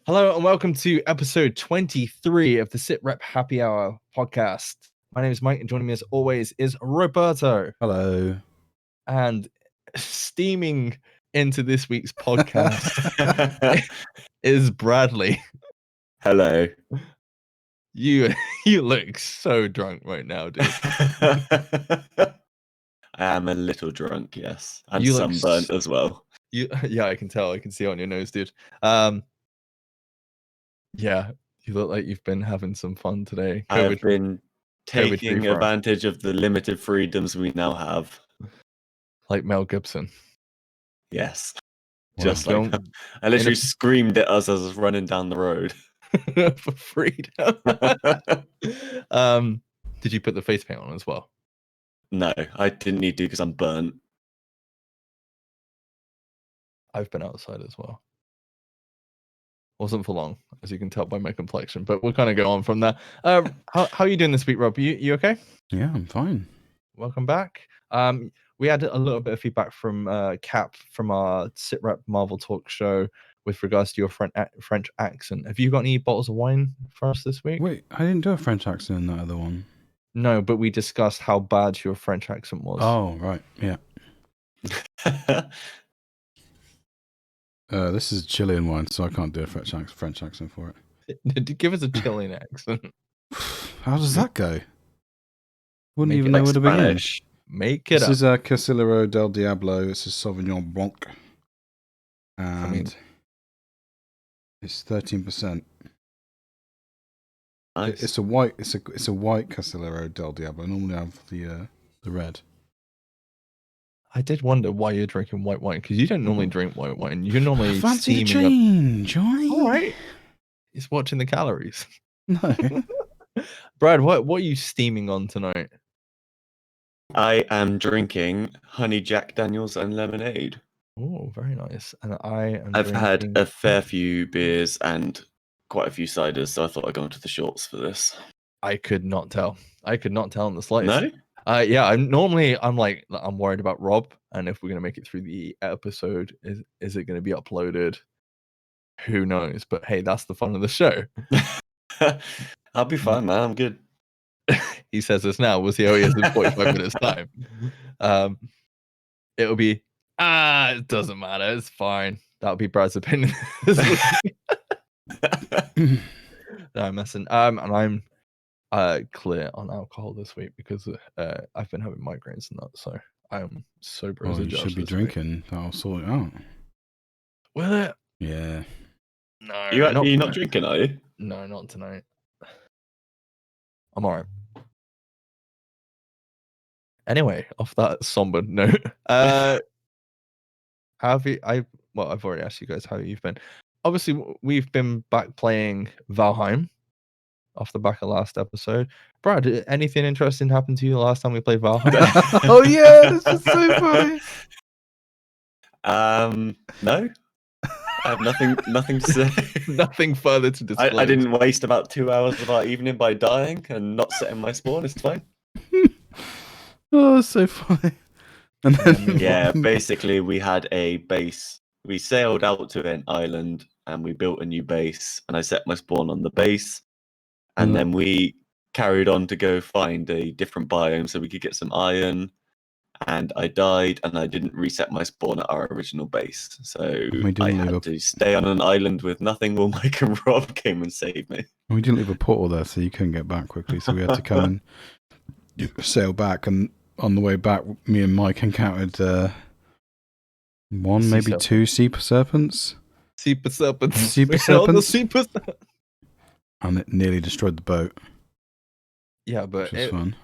Hello and welcome to episode 23 of the Sitrep Happy Hour podcast. My name is Mike and joining me as always is Roberto. Hello. And steaming into this week's podcast is Bradley. Hello. You look so drunk right now, dude. I am a little drunk, yes. And You look sunburnt as well. Yeah, I can tell. I can see it on your nose, dude. Yeah, you look like you've been having some fun today. I've been taking advantage of the limited freedoms we now have. Like Mel Gibson. Yes. Well, just like that. I literally screamed at us as I was running down the road. For freedom. Did you put the face paint on as well? No, I didn't need to because I'm burnt. I've been outside as well. Wasn't for long, as you can tell by my complexion, but we'll kind of go on from there. How are you doing this week, Rob? You okay? Yeah, I'm fine. Welcome back. We had a little bit of feedback from Cap from our Sitrep Marvel Talk show with regards to your French accent. Have you got any bottles of wine for us this week? Wait, I didn't do a French accent in that other one. No, but we discussed how bad your French accent was. Oh, right, yeah. This is Chilean wine, so I can't do a French accent for it. Give us a Chilean accent. How does that go? Wouldn't even know where to begin. Make it up. This is Casillero del Diablo. This is Sauvignon Blanc. And it's 13%. Nice. It's a white Casillero del Diablo. Normally I have the red. I did wonder why you're drinking white wine, because you don't normally drink white wine. You're normally fancy a change, all right. It's watching the calories. No. Brad, what are you steaming on tonight? I am drinking honey Jack Daniels and lemonade. Oh, very nice. And I've had a fair few beers and quite a few ciders, so I thought I'd go into the shorts for this. I could not tell. I could not tell in the slightest. No? Yeah, I'm worried about Rob, and if we're gonna make it through the episode, is it gonna be uploaded? Who knows? But hey, that's the fun of the show. I'll be fine, man. I'm good. He says this now. We'll see how he is in 45 minutes time. It'll be it doesn't matter. It's fine. That'll be Brad's opinion. No, I'm messing. And I'm clear on alcohol this week because I've been having migraines and that, so I'm sober as a judge. You should be drinking. That'll sort it out. Will it? Yeah. No. You're not drinking, are you? No, not tonight. I'm alright. Anyway, off that somber note, I've already asked you guys how you've been. Obviously, we've been back playing Valheim off the back of last episode. Brad, anything interesting happened to you the last time we played Valheim? Oh yeah, this is so funny. No. I have nothing to say. Nothing further to disclose. I didn't waste about 2 hours of our evening by dying and not setting my spawn. It's fine. Oh, it's so funny. And then yeah, basically we had a base. We sailed out to an island and we built a new base, and I set my spawn on the base, and then we carried on to go find a different biome so we could get some iron, and I died and I didn't reset my spawn at our original base, so I had to stay on an island with nothing while Mike and Rob came and saved me. We didn't leave a portal there, so you couldn't get back quickly, so we had to come and sail back, and on the way back, me and Mike encountered maybe two sea serpents. Sea serpents. Sea serpents. And it nearly destroyed the boat. Yeah, but it was fun.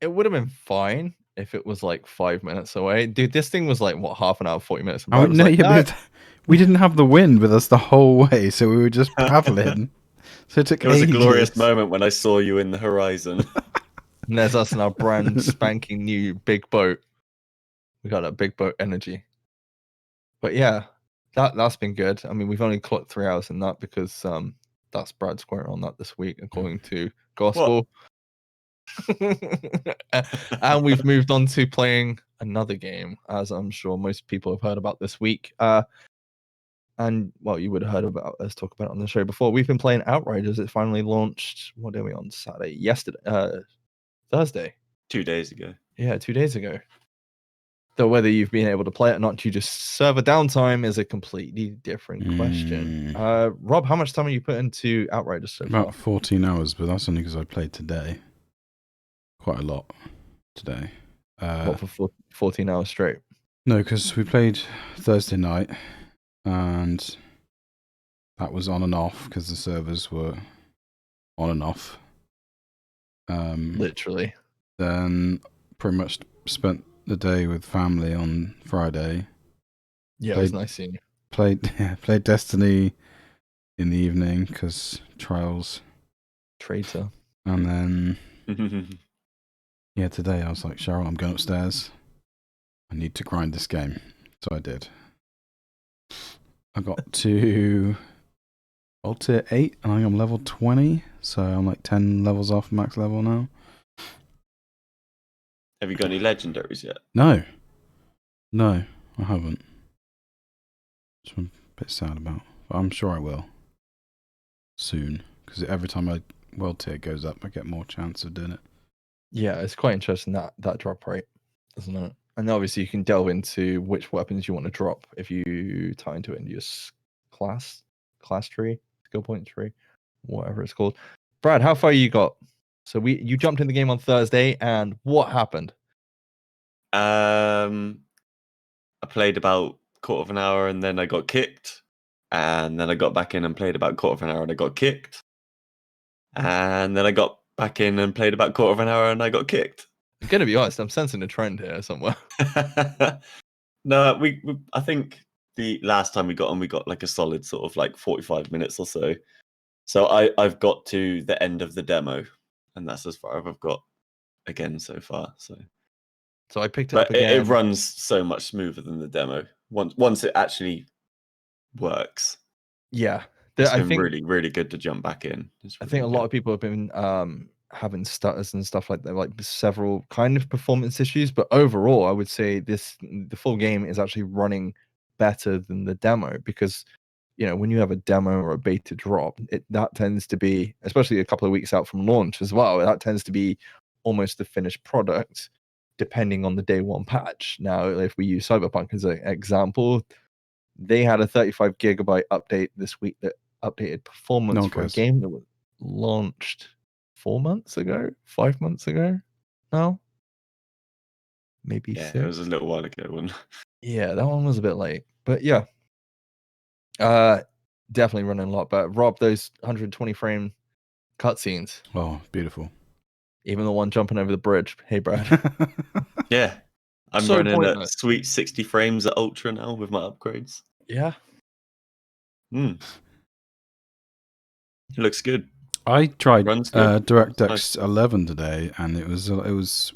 It would have been fine if it was like 5 minutes away. Dude, this thing was like, half an hour, 40 minutes? Oh, no, like, we didn't have the wind with us the whole way, so we were just paddling. So it was a glorious moment when I saw you in the horizon. And there's us in our brand spanking new big boat. We got that big boat energy. But yeah, that's been good. I mean, we've only clocked 3 hours in that because that's Brad squaring on that this week, according to Gospel. And we've moved on to playing another game, as I'm sure most people have heard about this week. and well, you would have heard about us talk about it on the show before. We've been playing Outriders. It finally launched. What day are we on? Saturday? Yesterday? Thursday? 2 days ago. Yeah, 2 days ago. Though whether you've been able to play it or not due to server downtime is a completely different question. Rob, how much time have you put into Outriders so About far? 14 hours, but that's only because I played today. Quite a lot today. What, for 14 hours straight? No, because we played Thursday night, and that was on and off because the servers were on and off. Literally. Then pretty much spent the day with family on Friday. Yeah, it was nice seeing you. Played Destiny in the evening because trials. Traitor. And then, yeah, today I was like, Cheryl, I'm going upstairs. I need to grind this game. So I did. I got to Ultimate 8, and I think I'm level 20. So I'm like 10 levels off max level now. Have you got any legendaries yet? No, I haven't. Which I'm a bit sad about. But I'm sure I will. Soon. Because every time my world tier goes up, I get more chance of doing it. Yeah, it's quite interesting that drop rate, isn't it? And obviously you can delve into which weapons you want to drop if you tie into it into your class tree, skill point tree, whatever it's called. Brad, how far you got? So you jumped in the game on Thursday, and what happened? I played about quarter of an hour and then I got kicked. And then I got back in and played about quarter of an hour and I got kicked. And then I got back in and played about quarter of an hour and I got kicked. I'm gonna be honest, I'm sensing a trend here somewhere. No, I think the last time we got on, we got like a solid sort of like 45 minutes or so. So I've got to the end of the demo, and that's as far as I've got again so far. So I picked it up but again. it runs so much smoother than the demo once it actually works. Yeah, I think really, really good to jump back in. I think a lot of people have been having stutters and stuff like that, like several kind of performance issues. But overall, I would say the full game is actually running better than the demo, because when you have a demo or a beta drop, that tends to be, especially a couple of weeks out from launch as well, that tends to be almost the finished product, depending on the day one patch. Now, if we use Cyberpunk as an example, they had a 35 gigabyte update this week that updated performance for a game that was launched 4 months ago, 5 months ago. No, maybe 6. It was a little while ago. Yeah, that one was a bit late, but yeah, definitely running a lot better. Rob, those 120 frame cutscenes. Oh, beautiful. Even the one jumping over the bridge. Hey, Brad. Yeah, I'm So running pointless. at sweet 60 frames at Ultra now with my upgrades. Yeah. It looks good. I tried DirectX 11 today, and it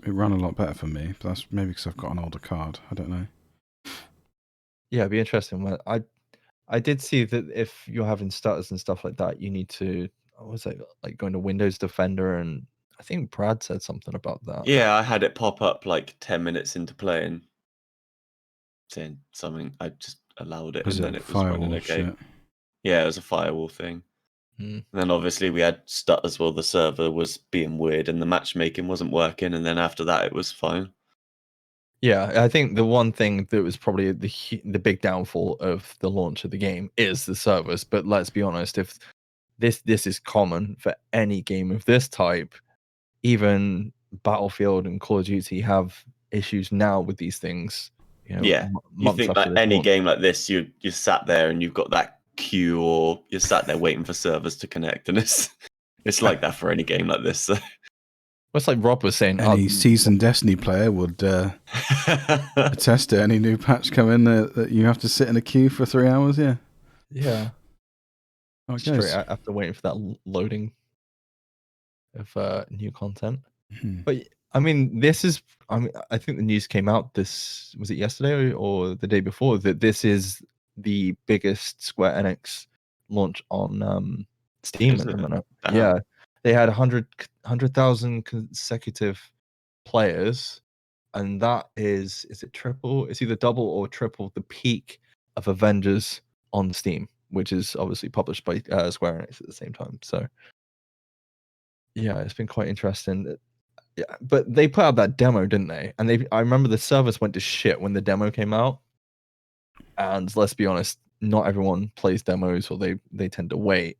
ran a lot better for me. But that's maybe because I've got an older card. I don't know. Yeah, it'd be interesting. I did see that if you're having stutters and stuff like that, you need to, what was it, like going to Windows Defender, and I think Brad said something about that. Yeah, I had it pop up like 10 minutes into playing, saying something. I just allowed it, and then it was running okay. Shit? Yeah, it was a firewall thing. And then obviously we had stutters while the server was being weird and the matchmaking wasn't working, and then after that it was fine. Yeah, I think the one thing that was probably the big downfall of the launch of the game is the servers. But let's be honest, if this is common for any game of this type, even Battlefield and Call of Duty have issues now with these things. Yeah, you think like any game like this, you sat there and you've got that queue, or you're sat there waiting for servers to connect, and it's like that for any game like this. So. It's like Rob was saying. Any seasoned Destiny player would attest to any new patch come in that you have to sit in a queue for 3 hours. Yeah. Yeah. Straight after waiting for that loading of new content. But I mean, I think the news came out was it yesterday or the day before, that this is the biggest Square Enix launch on Steam at the minute. Yeah, they had 100,000 consecutive players, and that is it triple? It's either double or triple the peak of Avengers on Steam, which is obviously published by Square Enix at the same time. So yeah, it's been quite interesting. Yeah, but they put out that demo, didn't they? And I remember the service went to shit when the demo came out. And let's be honest, not everyone plays demos, or they tend to wait.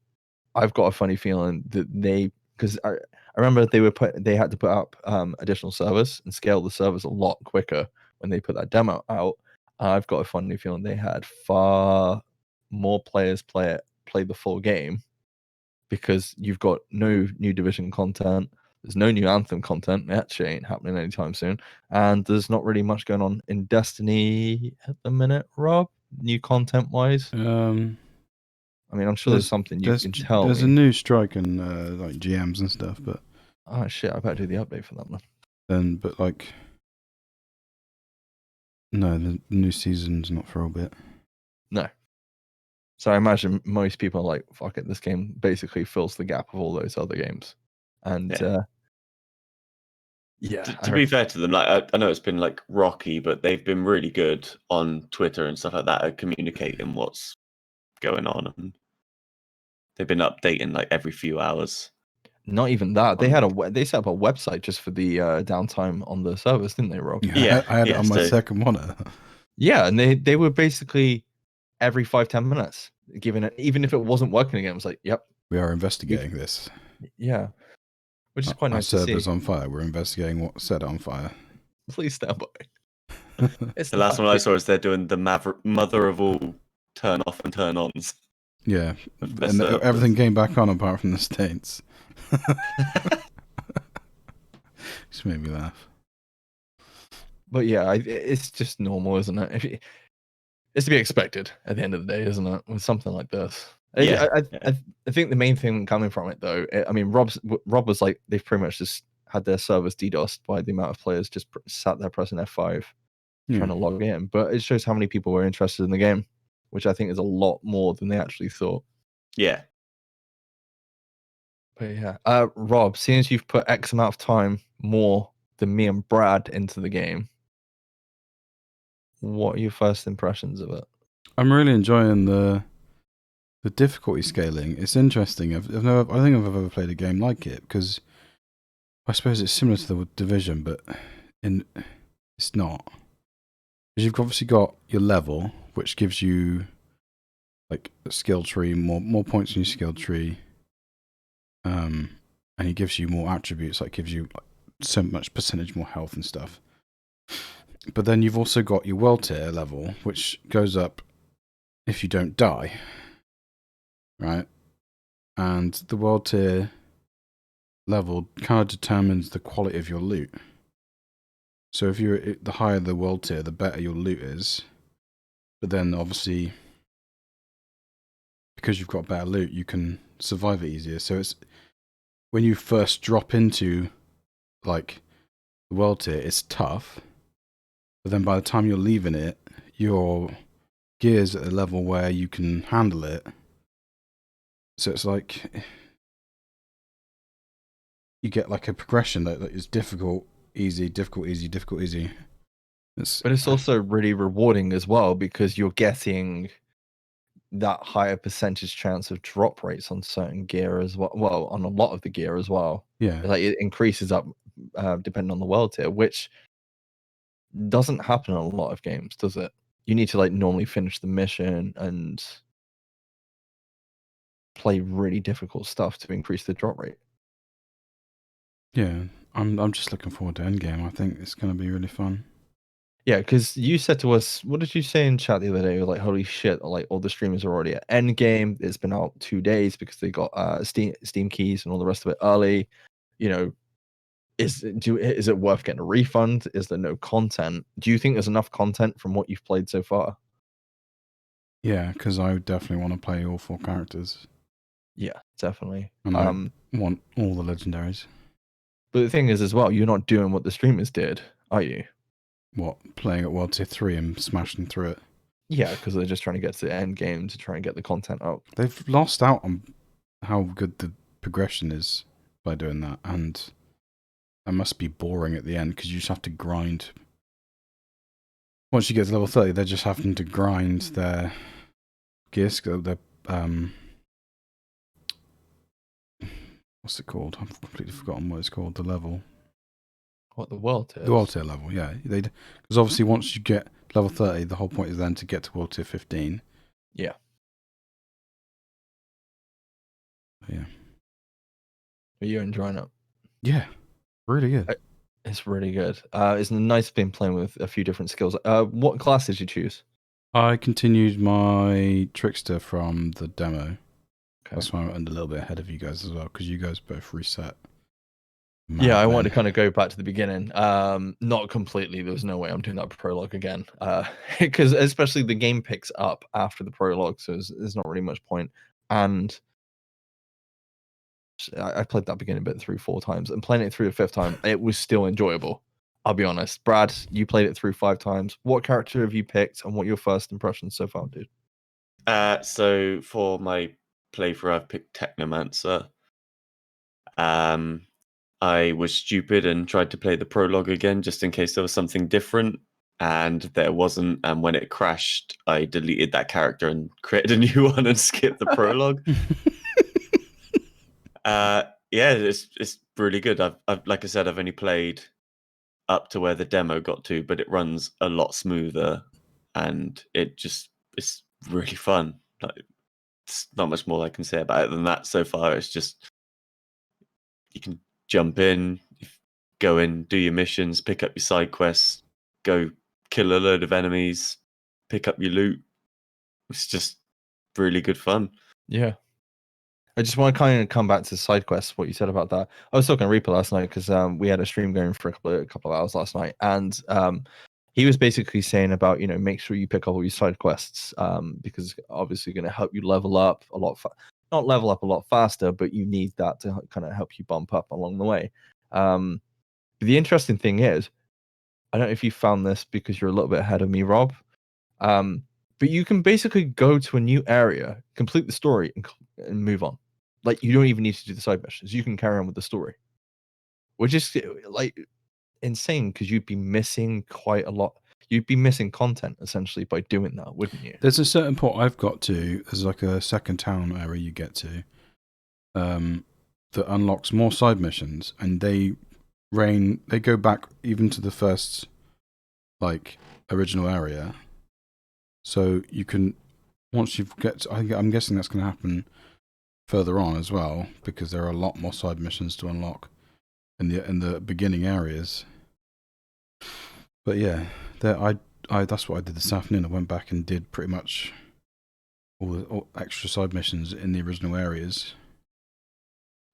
I've got a funny feeling that because I remember they had to put up additional servers and scale the servers a lot quicker when they put that demo out. I've got a funny feeling they had far more players play the full game, because you've got no new Division content. There's no new Anthem content. That shit ain't happening anytime soon. And there's not really much going on in Destiny at the minute, Rob, new content wise. I mean, I'm sure there's something you can tell There's me. a new strike in like GMs and stuff, but oh shit, I better do the update for that one. Then, but like, no, the new season's not for a bit. No. So I imagine most people are like, fuck it, this game basically fills the gap of all those other games. And yeah. To be fair to them, like I know it's been like rocky, but they've been really good on Twitter and stuff like that at communicating what's going on, and they've been updating like every few hours. Not even that. They set up a website just for the downtime on the service, didn't they, Rob? Yeah, I had it on my second monitor. Yeah, and they were basically every 5-10 minutes giving it, even if it wasn't working again. It was like, yep, we are investigating this. Yeah, which is quite nice to see. Our server's on fire. We're investigating what set it on fire. Please stand by. The last one I saw is they're doing the mother of all turn off and turn ons. Yeah, and everything came back on apart from the states. Just made me laugh. But yeah, it's just normal, isn't it? It's to be expected at the end of the day, isn't it? With something like this. Yeah, I think the main thing coming from it, though, I mean, Rob was like, they've pretty much just had their servers DDoSed by the amount of players just sat there pressing F5 trying to log in. But it shows how many people were interested in the game, which I think is a lot more than they actually thought. Yeah. But yeah, Rob, seeing as you've put X amount of time more than me and Brad into the game, what are your first impressions of it? I'm really enjoying the difficulty scaling. It's interesting. I don't think I've ever played a game like it, because I suppose it's similar to the Division, but it's not. Because you've obviously got your level, which gives you like a skill tree, more points in your skill tree, and it gives you more attributes, like gives you so much percentage more health and stuff. But then you've also got your world tier level, which goes up if you don't die, right? And the world tier level kind of determines the quality of your loot. So if the higher the world tier, the better your loot is. But then obviously, because you've got better loot, you can survive it easier. So it's when you first drop into like the world tier, it's tough. But then by the time you're leaving it, your gear's at a level where you can handle it. So it's like you get like a progression that is difficult, easy, difficult, easy, difficult, easy. But it's also really rewarding as well, because you're getting that higher percentage chance of drop rates on certain gear as well. Well, on a lot of the gear as well. Yeah. Like it increases up depending on the world tier, which doesn't happen in a lot of games, does it? You need to like normally finish the mission and play really difficult stuff to increase the drop rate. Yeah, I'm just looking forward to Endgame. I think it's going to be really fun. Yeah, because you said to us, what did you say in chat the other day? You're like, holy shit, like all the streamers are already at Endgame. It's been out 2 days because they got Steam keys and all the rest of it early. You know, is it worth getting a refund? Is there no content? Do you think there's enough content from what you've played so far? Yeah, because I definitely want to play all 4 characters. Yeah, definitely. And I want all the legendaries. But the thing is, as well, you're not doing what the streamers did, are you? What, playing at World Tier 3 and smashing through it? Yeah, because they're just trying to get to the end game to try and get the content out. They've lost out on how good the progression is by doing that, and that must be boring at the end, because you just have to grind. Once you get to level 30, they're just having to grind their Gears, what's it called? I've completely forgotten what it's called. The level. What the world is? The world tier level, yeah. Because obviously once you get level 30, the whole point is then to get to world tier 15. Yeah. Yeah. Are you enjoying it? Yeah. Really good. It's really good. It's nice being playing with a few different skills. What class did you choose? I continued my Trickster from the demo. Okay. That's why I'm a little bit ahead of you guys as well, because you guys both reset. Yeah, I wanted to kind of go back to the beginning. Not completely. There was no way I'm doing that prologue again. Because especially the game picks up after the prologue, so there's not really much point. And I played that beginning bit through 4 times, and playing it through the 5th time, it was still enjoyable. I'll be honest. Brad, you played it through 5 times. What character have you picked, and what are your first impressions so far, dude? So for my playthrough, I've picked Technomancer. I was stupid and tried to play the prologue again just in case there was something different, and there wasn't. And when it crashed, I deleted that character and created a new one and skipped the prologue. Yeah, it's really good. I've like I said, I've only played up to where the demo got to, but it runs a lot smoother, and it's really fun. Like, it's not much more I can say about it than that so far. It's just you can jump in, go in, do your missions, pick up your side quests, go kill a load of enemies, pick up your loot. It's just really good fun. Yeah. I just want to kind of come back to side quests, what you said about that. I was talking to Reaper last night because we had a stream going for a couple of hours last night, and he was basically saying about, make sure you pick up all your side quests because obviously going to help you level up a lot, not level up a lot faster, but you need that to kind of help you bump up along the way. The interesting thing is, I don't know if you found this because you're a little bit ahead of me, Rob, but you can basically go to a new area, complete the story, and move on. Like, you don't even need to do the side missions. You can carry on with the story, which is like insane because you'd be missing quite a lot. You'd be missing content essentially by doing that, wouldn't you? There's a certain point I've got to. There's like a second town area you get to that unlocks more side missions, and they go back even to the first like original area. So you can, once you get, I'm guessing that's going to happen further on as well, because there are a lot more side missions to unlock in the beginning areas. But yeah, that's what I did this afternoon. I went back and did pretty much all extra side missions in the original areas.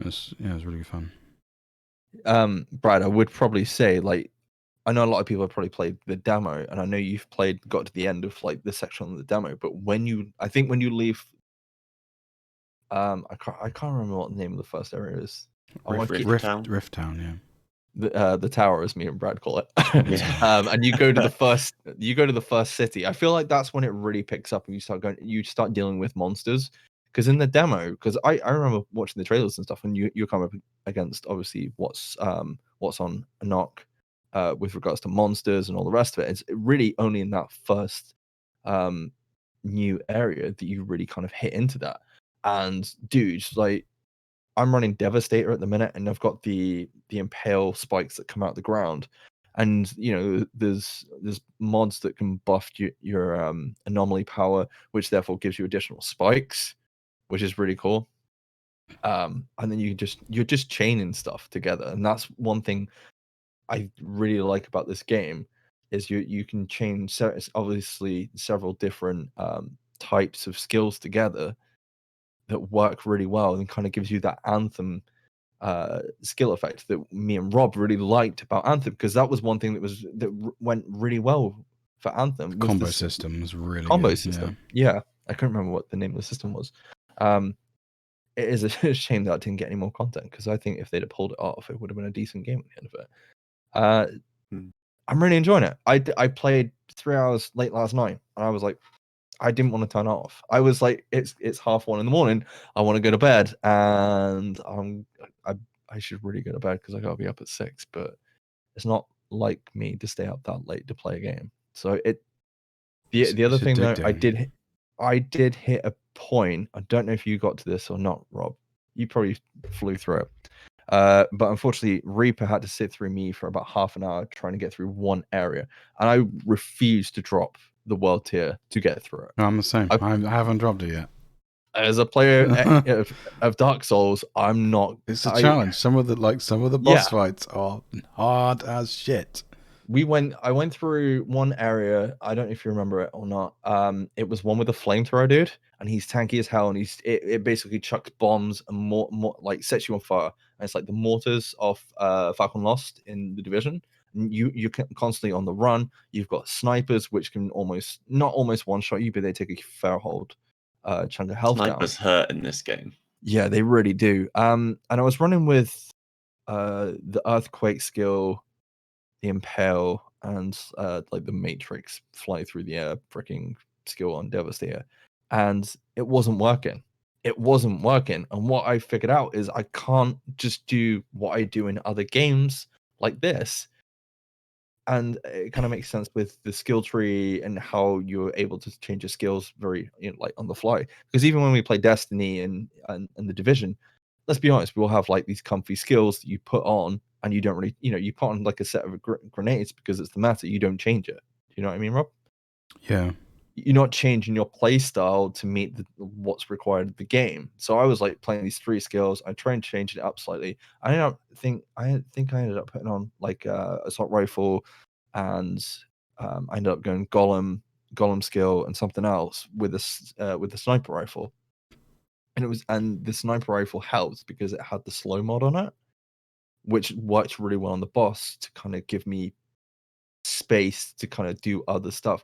It was really fun. Brad, I would probably say, like, I know a lot of people have probably played the demo, and I know you've got to the end of like this section of the demo, but when you leave, I can't remember what the name of the first area is. Rift Town, yeah. The tower, as me and Brad call it. Yeah. And you go to the first city. I feel like that's when it really picks up and you start dealing with monsters. Because in the demo, because I remember watching the trailers and stuff, and you come up against obviously what's on a knock with regards to monsters and all the rest of it. It's really only in that first new area that you really kind of hit into that. And dudes, like, I'm running Devastator at the minute, and I've got the impale spikes that come out of the ground, and there's mods that can buff your anomaly power, which therefore gives you additional spikes, which is really cool. And then you're just chaining stuff together, and that's one thing I really like about this game is you can chain obviously several different types of skills together that work really well and kind of gives you that Anthem skill effect that me and Rob really liked about Anthem, because that was one thing that went really well for Anthem. The combo system was really combo good. system. Yeah, I couldn't remember what the name of the system was. It is a shame that I didn't get any more content, because I think if they'd have pulled it off, it would have been a decent game at the end of it. I'm really enjoying it. I played 3 hours late last night, and I was like, I didn't want to turn it off. I was like, it's 1:30 in the morning. I want to go to bed, and I should really go to bed because I gotta be up at 6. But it's not like me to stay up that late to play a game. So the other thing though, I did hit a point. I don't know if you got to this or not, Rob. You probably flew through it. But unfortunately, Reaper had to sit through me for about half an hour trying to get through one area, and I refused to drop the world tier to get through it. No, I'm the same. I haven't dropped it yet. As a player of Dark Souls, I'm not. It's a challenge. Some of the boss fights are hard as shit. I went through one area. I don't know if you remember it or not. It was one with a flamethrower dude, and he's tanky as hell, and it basically chucks bombs and more like sets you on fire. And it's like the mortars of Falcon Lost in the Division. And you're constantly on the run. You've got snipers which can not almost one shot you, but they take a fair hold chunk of health down. Snipers hurt in this game. Yeah, they really do. And I was running with the Earthquake skill, the Impale, and like the Matrix fly through the air freaking skill on Devastator, and it wasn't working. And what I figured out is I can't just do what I do in other games like this. And it kind of makes sense with the skill tree and how you're able to change your skills very like on the fly. Because even when we play Destiny and the Division, let's be honest, we'll have like these comfy skills that you put on, and you don't really, you put on like a set of grenades because it's the meta. You don't change it. Do you know what I mean, Rob? Yeah. You're not changing your play style to meet what's required of the game. So I was like playing these 3 skills. I tried to change it up slightly. I think I ended up putting on like assault rifle, and I ended up going golem skill and something else with the sniper rifle. And the sniper rifle helped because it had the slow mod on it, which worked really well on the boss to kind of give me space to kind of do other stuff.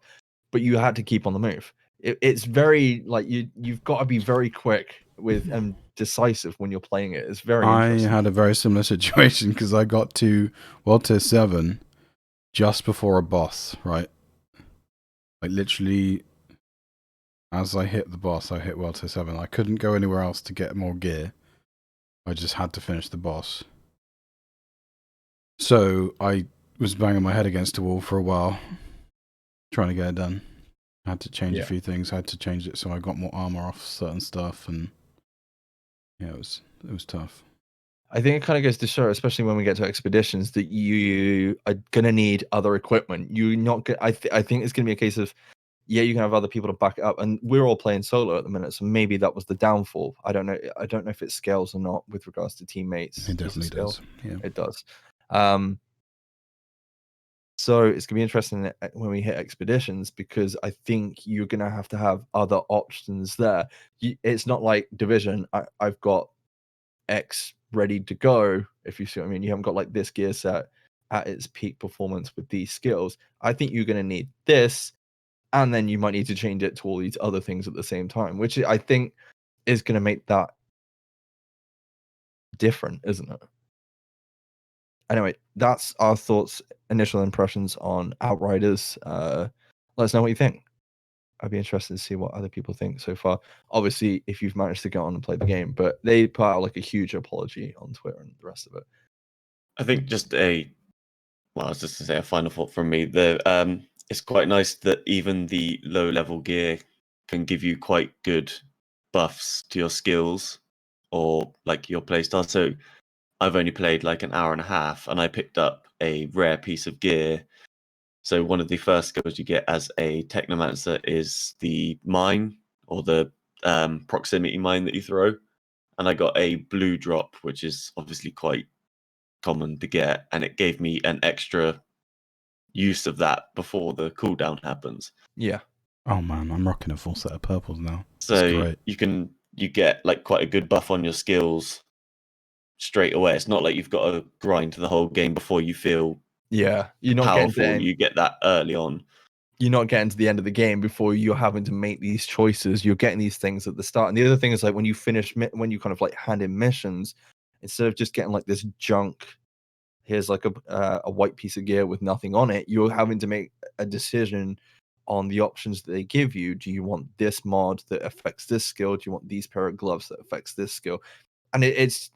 But you had to keep on the move. It's very like you've got to be very quick with and decisive when you're playing it. It's very interesting. I had a very similar situation because I got to World Tier 7 just before a boss, right? Like literally as I hit the boss, I hit World Tier 7. I couldn't go anywhere else to get more gear. I just had to finish the boss. So I was banging my head against a wall for a while, trying to get it done. I had to change a few things. I had to change it so I got more armor off certain stuff, and yeah, it was tough. I think it kind of goes to show, especially when we get to expeditions, that you are gonna need other equipment. You're not. I think it's gonna be a case of, you can have other people to back it up, and we're all playing solo at the minute, so maybe that was the downfall. I don't know if it scales or not with regards to teammates. It definitely does. Yeah, it does. So it's gonna be interesting when we hit expeditions, because I think you're gonna have to have other options there. It's not like Division. I've got X ready to go. If you see what I mean, you haven't got like this gear set at its peak performance with these skills. I think you're gonna need this, and then you might need to change it to all these other things at the same time, which I think is gonna make that different, isn't it? Anyway, that's our thoughts, initial impressions on Outriders. Let us know what you think. I'd be interested to see what other people think so far. Obviously, if you've managed to get on and play the game, but they put out like a huge apology on Twitter and the rest of it. I think I was just to say a final thought from me. It's quite nice that even the low level gear can give you quite good buffs to your skills or like your playstyle. So I've only played like an hour and a half, and I picked up a rare piece of gear. So one of the first skills you get as a Technomancer is the mine, or the proximity mine that you throw. And I got a blue drop, which is obviously quite common to get, and it gave me an extra use of that before the cooldown happens. Yeah. Oh man, I'm rocking a full set of purples now. So you get like quite a good buff on your skills straight away. It's not like you've got to grind the whole game before you feel you're not powerful. You get that early on. You're not getting to the end of the game before you're having to make these choices. You're getting these things at the start. And the other thing is, like, when you kind of like hand in missions, instead of just getting like this junk, here's like a white piece of gear with nothing on it, you're having to make a decision on the options that they give you. Do you want this mod that affects this skill? Do you want these pair of gloves that affects this skill? And it's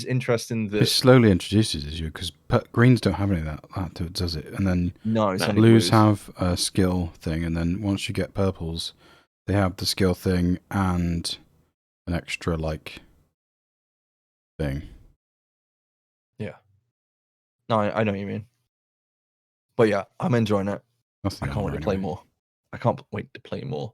interesting that it slowly introduces you, because greens don't have any of that does it? And then blues have a skill thing, and then once you get purples, they have the skill thing and an extra like thing. Yeah. No, I know what you mean. But yeah, I'm enjoying it. That's the I can't wait to play anyway. more. I can't wait to play more.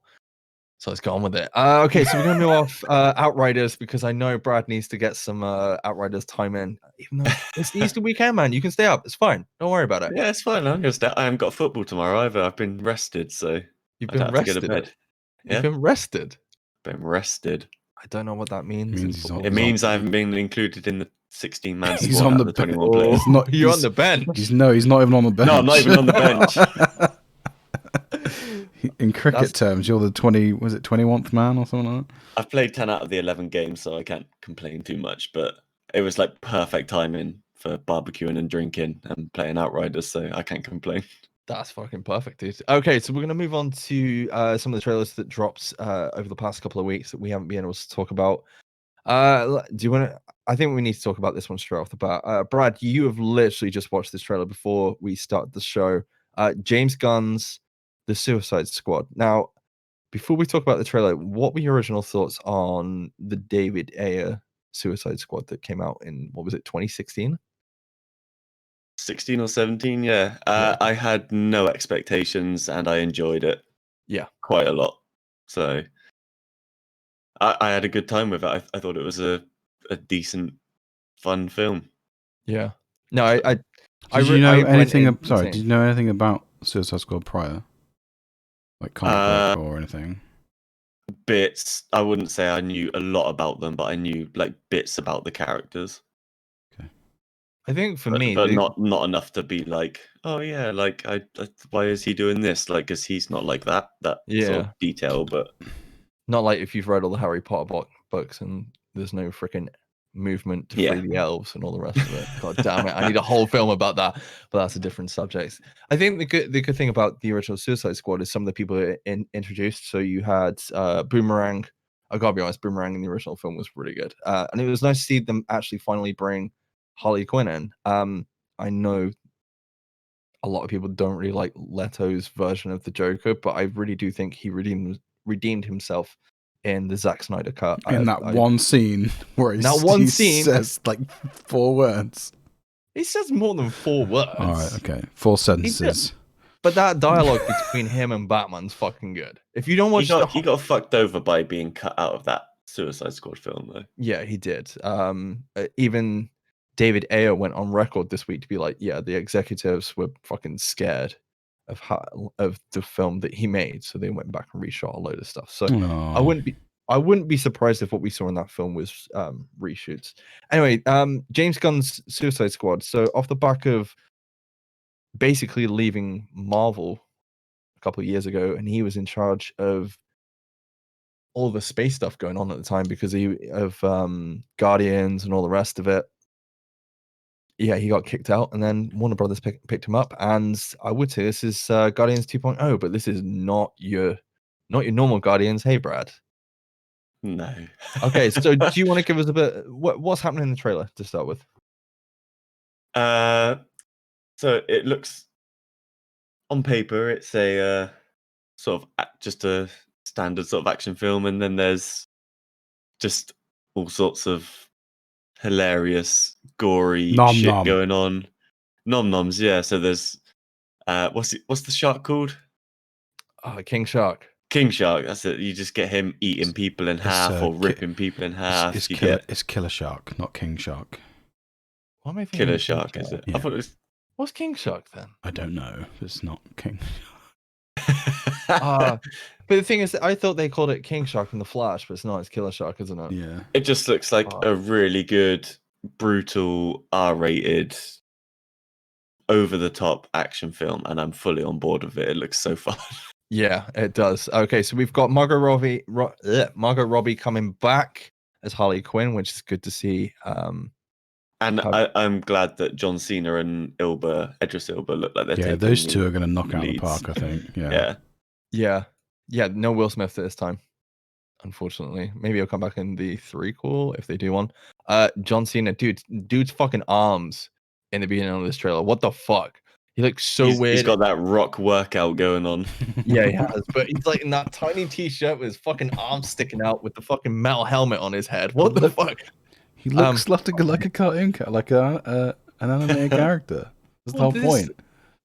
So let's go on with it. Okay, so we're going to move off Outriders because I know Brad needs to get some Outriders time in. Even though it's the Easter weekend, man. You can stay up. It's fine. Don't worry about it. Yeah, it's fine. I haven't got football tomorrow either. I've been rested, so You've I don't been have to go to rested. bed. You've Yeah, been rested. been rested. I don't know what that means. Means he's on- It means I haven't been included in the 16-man He's squad on out the of the 21 Oh, players. He's not- you're he's- on the bench. He's not even on the bench. No, I'm not even on the bench. In cricket terms, you're the 21st man or something like that? I've played 10 out of the 11 games, so I can't complain too much. But it was like perfect timing for barbecuing and drinking and playing Outriders, so I can't complain. That's fucking perfect, dude. Okay, so we're gonna move on to some of the trailers that dropped over the past couple of weeks that we haven't been able to talk about. Do you want to? I think we need to talk about this one straight off the bat. Brad, you have literally just watched this trailer before we started the show. James Gunn's The Suicide Squad. Now, before we talk about the trailer, what were your original thoughts on the David Ayer Suicide Squad that came out in, what was it, 2016? 16 or 17, yeah. Yeah. I had no expectations and I enjoyed it. Yeah. Quite a lot. So I had a good time with it. I thought it was a decent, fun film. Yeah. No, Did you know I went anything? in Sorry, insane. did you know anything about Suicide Squad prior, like comic book or anything? Bits. I wouldn't say I knew a lot about them, but I knew like bits about the characters. I think for But, me, but not enough to be like, oh yeah, like why is he doing this? Like, because he's not like that sort Yeah. of detail. But not like if you've read all the Harry Potter books and there's no freaking movement to Yeah. free the elves and all the rest of it. God damn it! I need a whole film about that, but that's a different subject. I think the good thing about the original Suicide Squad is some of the people introduced. So you had Boomerang. I gotta be honest, Boomerang in the original film was really good, and it was nice to see them actually finally bring Harley Quinn in. I know a lot of people don't really like Leto's version of the Joker, but I really do think he redeemed himself in the Zack Snyder cut. In that one scene where he says like 4 words. He says more than 4 words. All right, okay, 4 sentences. But that dialogue between him and Batman's fucking good. If you don't watch, he got fucked over by being cut out of that Suicide Squad film, though. Yeah, he did. Even David Ayer went on record this week to be like, yeah, the executives were fucking scared of the film that he made, so they went back and reshot a load of stuff. So I wouldn't be surprised if what we saw in that film was reshoots. Anyway, James Gunn's Suicide Squad. So off the back of basically leaving Marvel a couple of years ago, and he was in charge of all the space stuff going on at the time because of Guardians and all the rest of it. Yeah, he got kicked out, and then Warner Brothers picked him up. And I would say this is Guardians 2.0, but this is not your normal Guardians. Hey, Brad. No. Okay, so do you want to give us a bit what's happening in the trailer to start with? So it looks on paper, it's a sort of just a standard sort of action film, and then there's just all sorts of hilarious, gory shit going on. Nom-noms, yeah. So there's what's the shark called? King Shark. King Shark, that's it. You just get him eating people in half or ripping people in half. It's Killer Shark, not King Shark. What am I thinking? Killer Shark, is it? Yeah. I thought it was. What's King Shark then? I don't know. It's not King. But the thing is, I thought they called it King Shark in the Flash, but it's not. It's Killer Shark, isn't it? Yeah. It just looks like a really good, brutal, R-rated, over-the-top action film, and I'm fully on board with it. It looks so fun. Yeah, it does. Okay, so we've got Margot Robbie coming back as Harley Quinn, which is good to see. And I'm glad that John Cena and Idris Elba look like they're taking those two are going to knock out the park, I think. Yeah. No Will Smith this time, unfortunately. Maybe he'll come back in the threequel if they do one. John Cena, dude's fucking arms in the beginning of this trailer. What the fuck? He looks so He's weird. got that rock workout going on. Yeah, he has. But he's like in that tiny t-shirt with his fucking arms sticking out with the fucking metal helmet on his head. What the fuck? He looks like a cartoon, like an animated character. That's the whole point.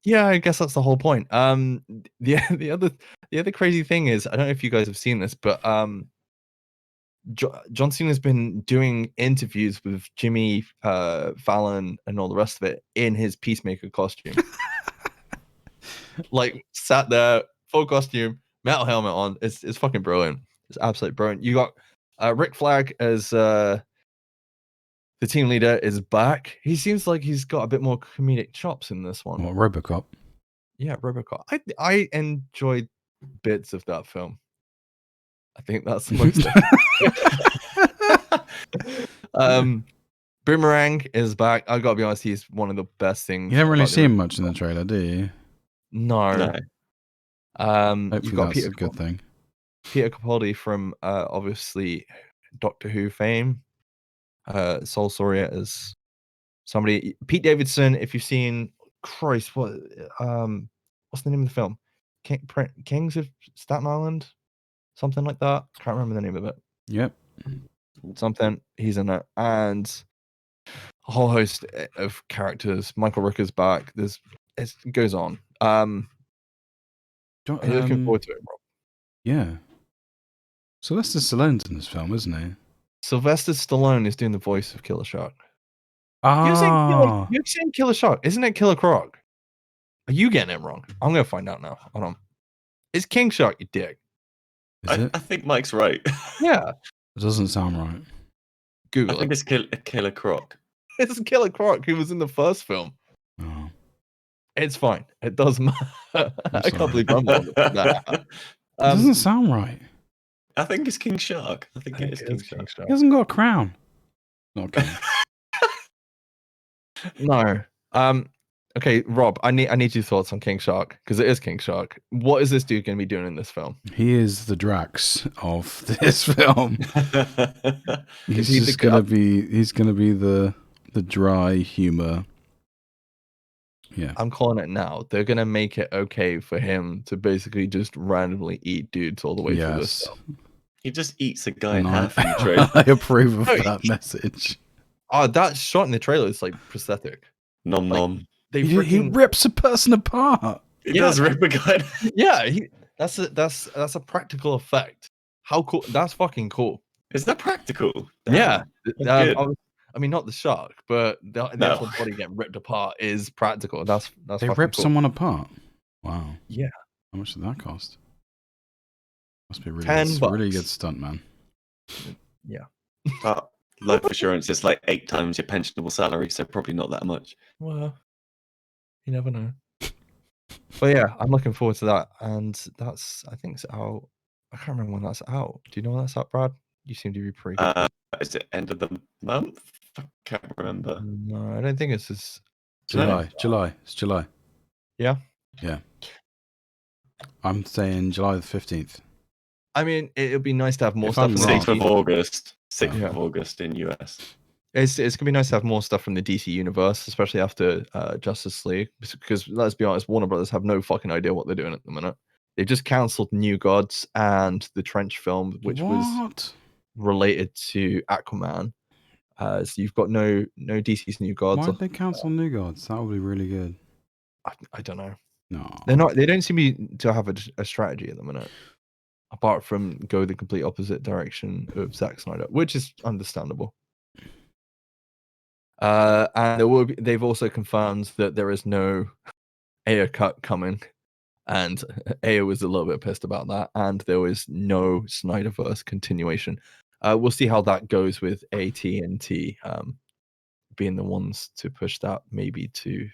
Yeah, I guess that's the whole point. The other crazy thing is, I don't know if you guys have seen this, but John Cena's been doing interviews with Jimmy Fallon and all the rest of it in his Peacemaker costume. Like sat there, full costume, metal helmet on. It's fucking brilliant. It's absolutely brilliant. You got Rick Flag as the team leader is back. He seems like he's got a bit more comedic chops in this one. What, RoboCop? Yeah, RoboCop. I enjoyed bits of that film. I think that's the most. Boomerang is back. I gotta be honest, he's one of the best things. You haven't really seen much in the trailer, do you? No. Hopefully You've got that's a good thing. Peter Capaldi from obviously Doctor Who fame. Sol Soria is somebody. Pete Davidson, if you've seen, Christ, what's the name of the film? Kings of Staten Island, something like that. Can't remember the name of it. Yep. Something. He's in it, and a whole host of characters. Michael Rooker's back. It goes on. Are you looking forward to it, Rob? Yeah. Sylvester Stallone's in this film, isn't he? Sylvester Stallone is doing the voice of Killer Shark. Ah. You're saying Killer Shark, isn't it Killer Croc? Are you getting it wrong? I'm gonna find out now. Hold on. It's King Shark, you dick. Is it? I think Mike's right. Yeah. It doesn't sound right. Google I think it's Killer Croc. It's Killer Croc who was in the first film. Oh. It's fine. It doesn't matter. I can't believe I'm on that. It doesn't sound right. I think it's King Shark. I think it is King Shark. He hasn't got a crown. Not king. No. Okay, Rob, I need your thoughts on King Shark, because it is King Shark. What is this dude going to be doing in this film? He is the Drax of this film. He's just gonna be the dry humor. Yeah. I'm calling it now. They're gonna make it okay for him to basically just randomly eat dudes all the way through this film. He just eats a guy in half in the trailer. I approve of that message. Oh, that shot in the trailer is like prosthetic. Nom nom. He rips a person apart. He does rip a guy. Yeah, that's a practical effect. How cool! That's fucking cool. Is that practical? Yeah. I mean, not the shark, but the actual body getting ripped apart is practical. That's they rip someone apart. Wow. Yeah. How much did that cost? Must be really $10. Really good stunt, man. Yeah. Life assurance is like 8 times your pensionable salary, so probably not that much. Well, you never know. But yeah, I'm looking forward to that, and I think it's out. I can't remember when that's out. Do you know when that's out, Brad? You seem to be pretty good. Is it end of the month? I can't remember. No, I don't think it's this. July. It's July. Yeah? Yeah. I'm saying July the 15th. I mean, it would be nice to have more stuff. 6th of August. 6th of August in US. It's going to be nice to have more stuff from the DC universe, especially after Justice League. Because let's be honest, Warner Brothers have no fucking idea what they're doing at the minute. They've just cancelled New Gods and the Trench film, which was related to Aquaman. So you've got no DC's New Gods. Why did they cancel New Gods? That would be really good. I don't know. No, they're not. They don't seem to have a strategy at the minute, apart from go the complete opposite direction of Zack Snyder, which is understandable. And they've also confirmed that there is no Ayer cut coming, and Ayer was a little bit pissed about that, and there was no Snyderverse continuation. We'll see how that goes with AT&T being the ones to push that maybe to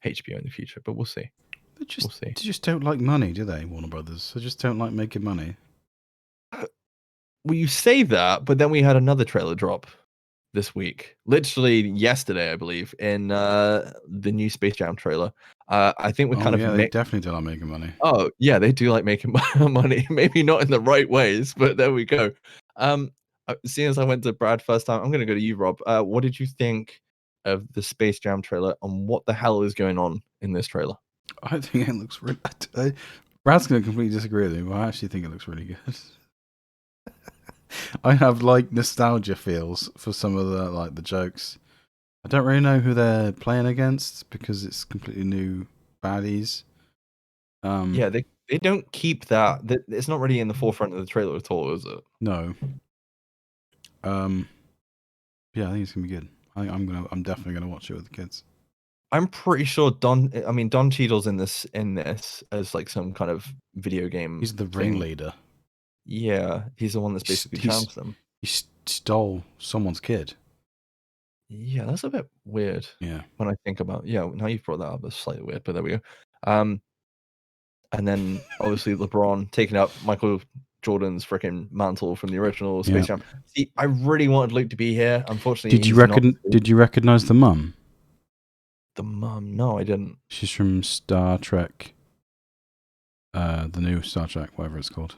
HBO in the future, but we'll see. They just don't like money, do they, Warner Brothers? They just don't like making money. Well, you say that, but then we had another trailer drop this week, literally yesterday, I believe, in the new Space Jam trailer. I think we're they definitely do like making money. Oh yeah, they do like making money. Maybe not in the right ways, but there we go. Seeing as I went to Brad first time, I'm going to go to you, Rob. What did you think of the Space Jam trailer, and what the hell is going on in this trailer? I think it looks really. Brad's going to completely disagree with me, but I actually think it looks really good. I have like nostalgia feels for some of the jokes. I don't really know who they're playing against because it's completely new baddies. Yeah, they don't keep that. It's not really in the forefront of the trailer at all, is it? No. Yeah, I think it's gonna be good. I'm definitely gonna watch it with the kids. I'm pretty sure Don Cheadle's in this as like some kind of video game. He's the thing. ringleader. Yeah, he's the one that's basically champs them. He stole someone's kid. Yeah, that's a bit weird. Yeah. When I think about now you've brought that up, it's slightly weird, but there we go. And then obviously LeBron taking up Michael Jordan's freaking mantle from the original Space Jam. See, I really wanted Luke to be here. Unfortunately, Did you recognize the mum? The mum? No, I didn't. She's from Star Trek. The new Star Trek, whatever it's called.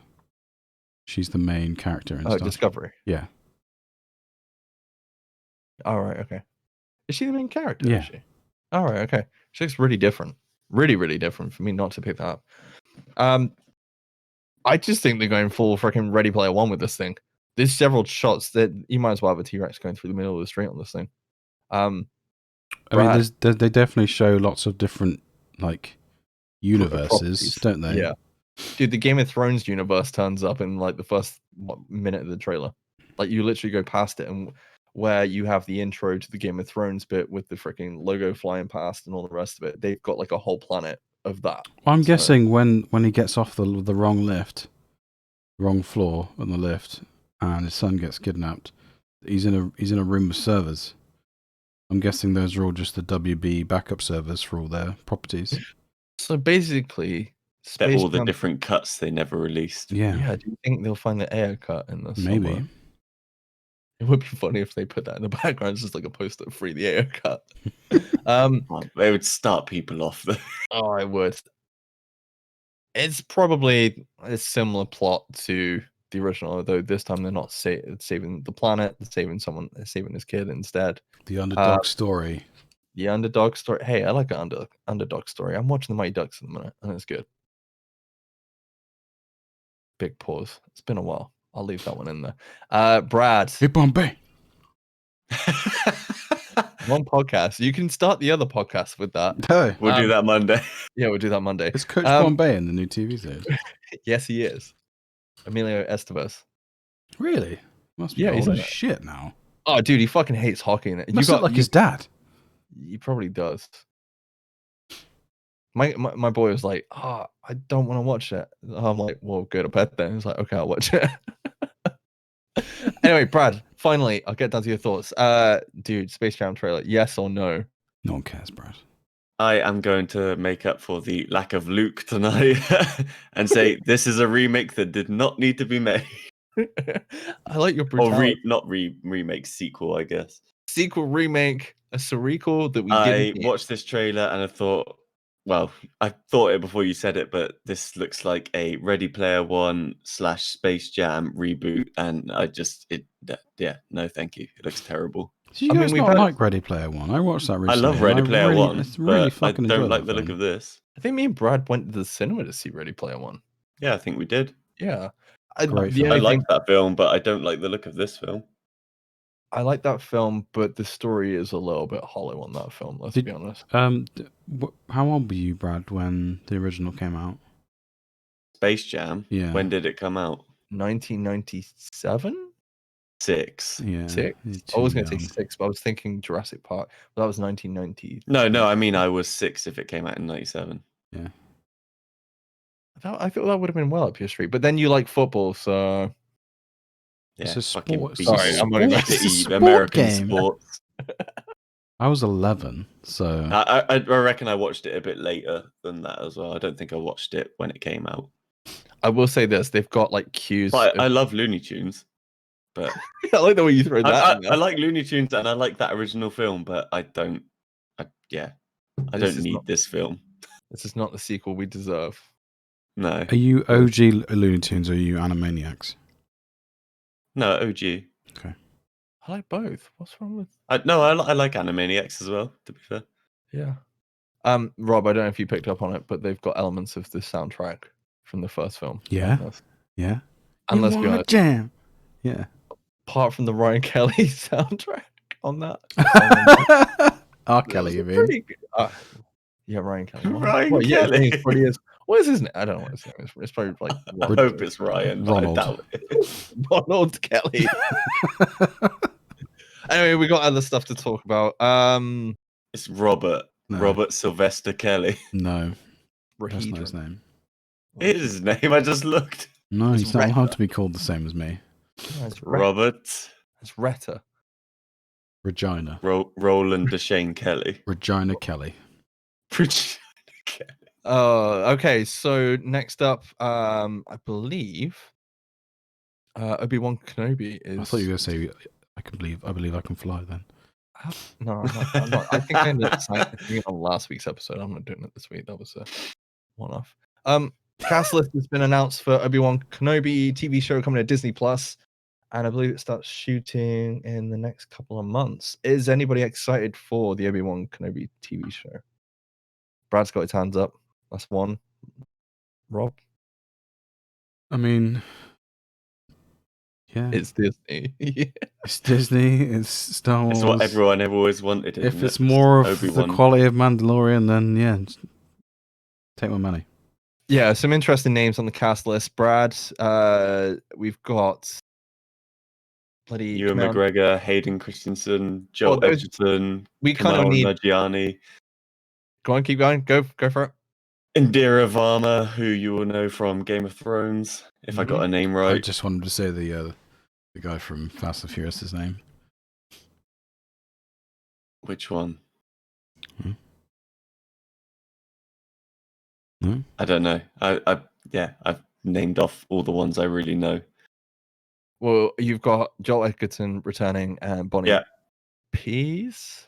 She's the main character in Star Discovery. Trek. Yeah. All right. Okay. Is she the main character? Yeah. Is she? All right. Okay. She looks really different. Really, really different for me not to pick that up. I just think they're going full freaking Ready Player One with this thing. There's several shots that you might as well have a T-Rex going through the middle of the street on this thing. I mean, they definitely show lots of different like universes, don't they? Yeah. Dude, the Game of Thrones universe turns up in like the first minute of the trailer. Like you literally go past it, and where you have the intro to the Game of Thrones bit with the freaking logo flying past and all the rest of it, they've got like a whole planet of that. Well, I'm guessing when he gets off the wrong wrong floor on the lift, and his son gets kidnapped, he's in a room with servers. I'm guessing those are all just the WB backup servers for all their properties. So basically, they're all the different cuts they never released. Yeah. Yeah. Do you think they'll find the Ayer cut in this? Maybe. Somewhere? It would be funny if they put that in the background. It's just like a poster free the Ayer cut. They would start people off though. Oh, I would. It's probably a similar plot to the original, although this time they're not saving the planet, they're saving his kid instead. The underdog story. The underdog story. Hey, I like an underdog story. I'm watching the Mighty Ducks in a minute, and it's good. Big pause. It's been a while. I'll leave that one in there. Brad. Hey, Bombay. One podcast. You can start the other podcast with that. No. We'll do that Monday. Yeah, we'll do that Monday. Is Coach Bombay in the new TV series? Yes, he is. Emilio Estevez. Really? Must be old as shit now. Oh, dude, he fucking hates hockey in it. Must look like his dad. He probably does. My boy was like, I don't want to watch it. I'm like, well, go to bed then. He's like, okay, I'll watch it. Anyway, Brad, finally, I'll get down to your thoughts. Dude, Space Jam trailer, yes or no? No one cares, Brad. I am going to make up for the lack of Luke tonight and say this is a remake that did not need to be made. I like your brutality. Or remake, sequel, I guess. Sequel, remake, a sequel that we didn't watched this trailer and I thought, well, I thought it before you said it, but this looks like a Ready Player One / Space Jam reboot, and no, thank you. It looks terrible. Do you guys not like Ready Player One? I watched that recently. I love Ready Player One. It's really fucking I don't like the look of this. I think me and Brad went to the cinema to see Ready Player One. Yeah, I think we did. Yeah. I like that film, but I don't like the look of this film. I like that film, but the story is a little bit hollow on that film, let's be honest. How old were you, Brad, when the original came out? Space Jam? Yeah. When did it come out? 1997? 6. Yeah. 6? I was going to say 6, but I was thinking Jurassic Park. But that was 1990. No, I mean I was 6 if it came out in 97. Yeah. I thought that would have been well up your street. But then you like football, so... Yeah, it's a sport. Sorry, I'm going back to American sports. I was 11, so... I reckon I watched it a bit later than that as well. I don't think I watched it when it came out. I will say this, they've got like cues... But I love Looney Tunes. But I like the way you throw that. I like Looney Tunes and I like that original film, but I don't need this film. This is not the sequel we deserve. No. Are you OG Looney Tunes or are you Animaniacs? No, OG. Okay. I like both. What's wrong with... I like Animaniacs as well, to be fair. Yeah. Rob, I don't know if you picked up on it, but they've got elements of the soundtrack from the first film. Yeah. Yeah. And let's be honest, jam. Yeah. apart from the Ryan Kelly soundtrack on that, R. Kelly, you mean? pretty good. Yeah, Ryan Kelly. Ryan Kelly. Yeah, what is his name? I don't know what his name is. It's probably like I hope it's Ryan. Ronald. I doubt it. Ronald Kelly. Anyway, we got other stuff to talk about. It's Robert. No. Robert Sylvester Kelly. No. That's Rahedron. not his name. It is his name. I just looked. No, It's he's not allowed Retta. to be called the same as me. No, it's Retta. Robert It's Retta. Regina. Roland Deshane Kelly. Regina Kelly. Okay, so next up, I believe Obi-Wan Kenobi is. I thought you were going to say, I believe I can fly then. No, I'm not. I think I ended up saying it on last week's episode. I'm not doing it this week. That was a one-off. Cast list has been announced for Obi-Wan Kenobi TV show coming to Disney Plus, and I believe it starts shooting in the next couple of months. Is anybody excited for the Obi-Wan Kenobi TV show? Brad's got his hands up. That's one. Rob? I mean, yeah. It's Disney. Yeah. It's Disney, it's Star Wars. It's what everyone ever always wanted. If isn't it's it? more of Obi-Wan. the quality of Mandalorian, then yeah, just take my money. Yeah, some interesting names on the cast list. Brad, we've got bloody Ewan Kamal- McGregor, Hayden Christensen, Joel those- Edgerton, We kind of Kamal need. Nanjiani, Go on, keep going. Go for it. Indira Varma, who you will know from Game of Thrones, if I got her name I right. just wanted to say the guy from Fast and Furious' name. Which one? No? I don't know. I've named off all the ones I really know. Well, you've got Joel Edgerton returning and Bonnie Yeah. Piece,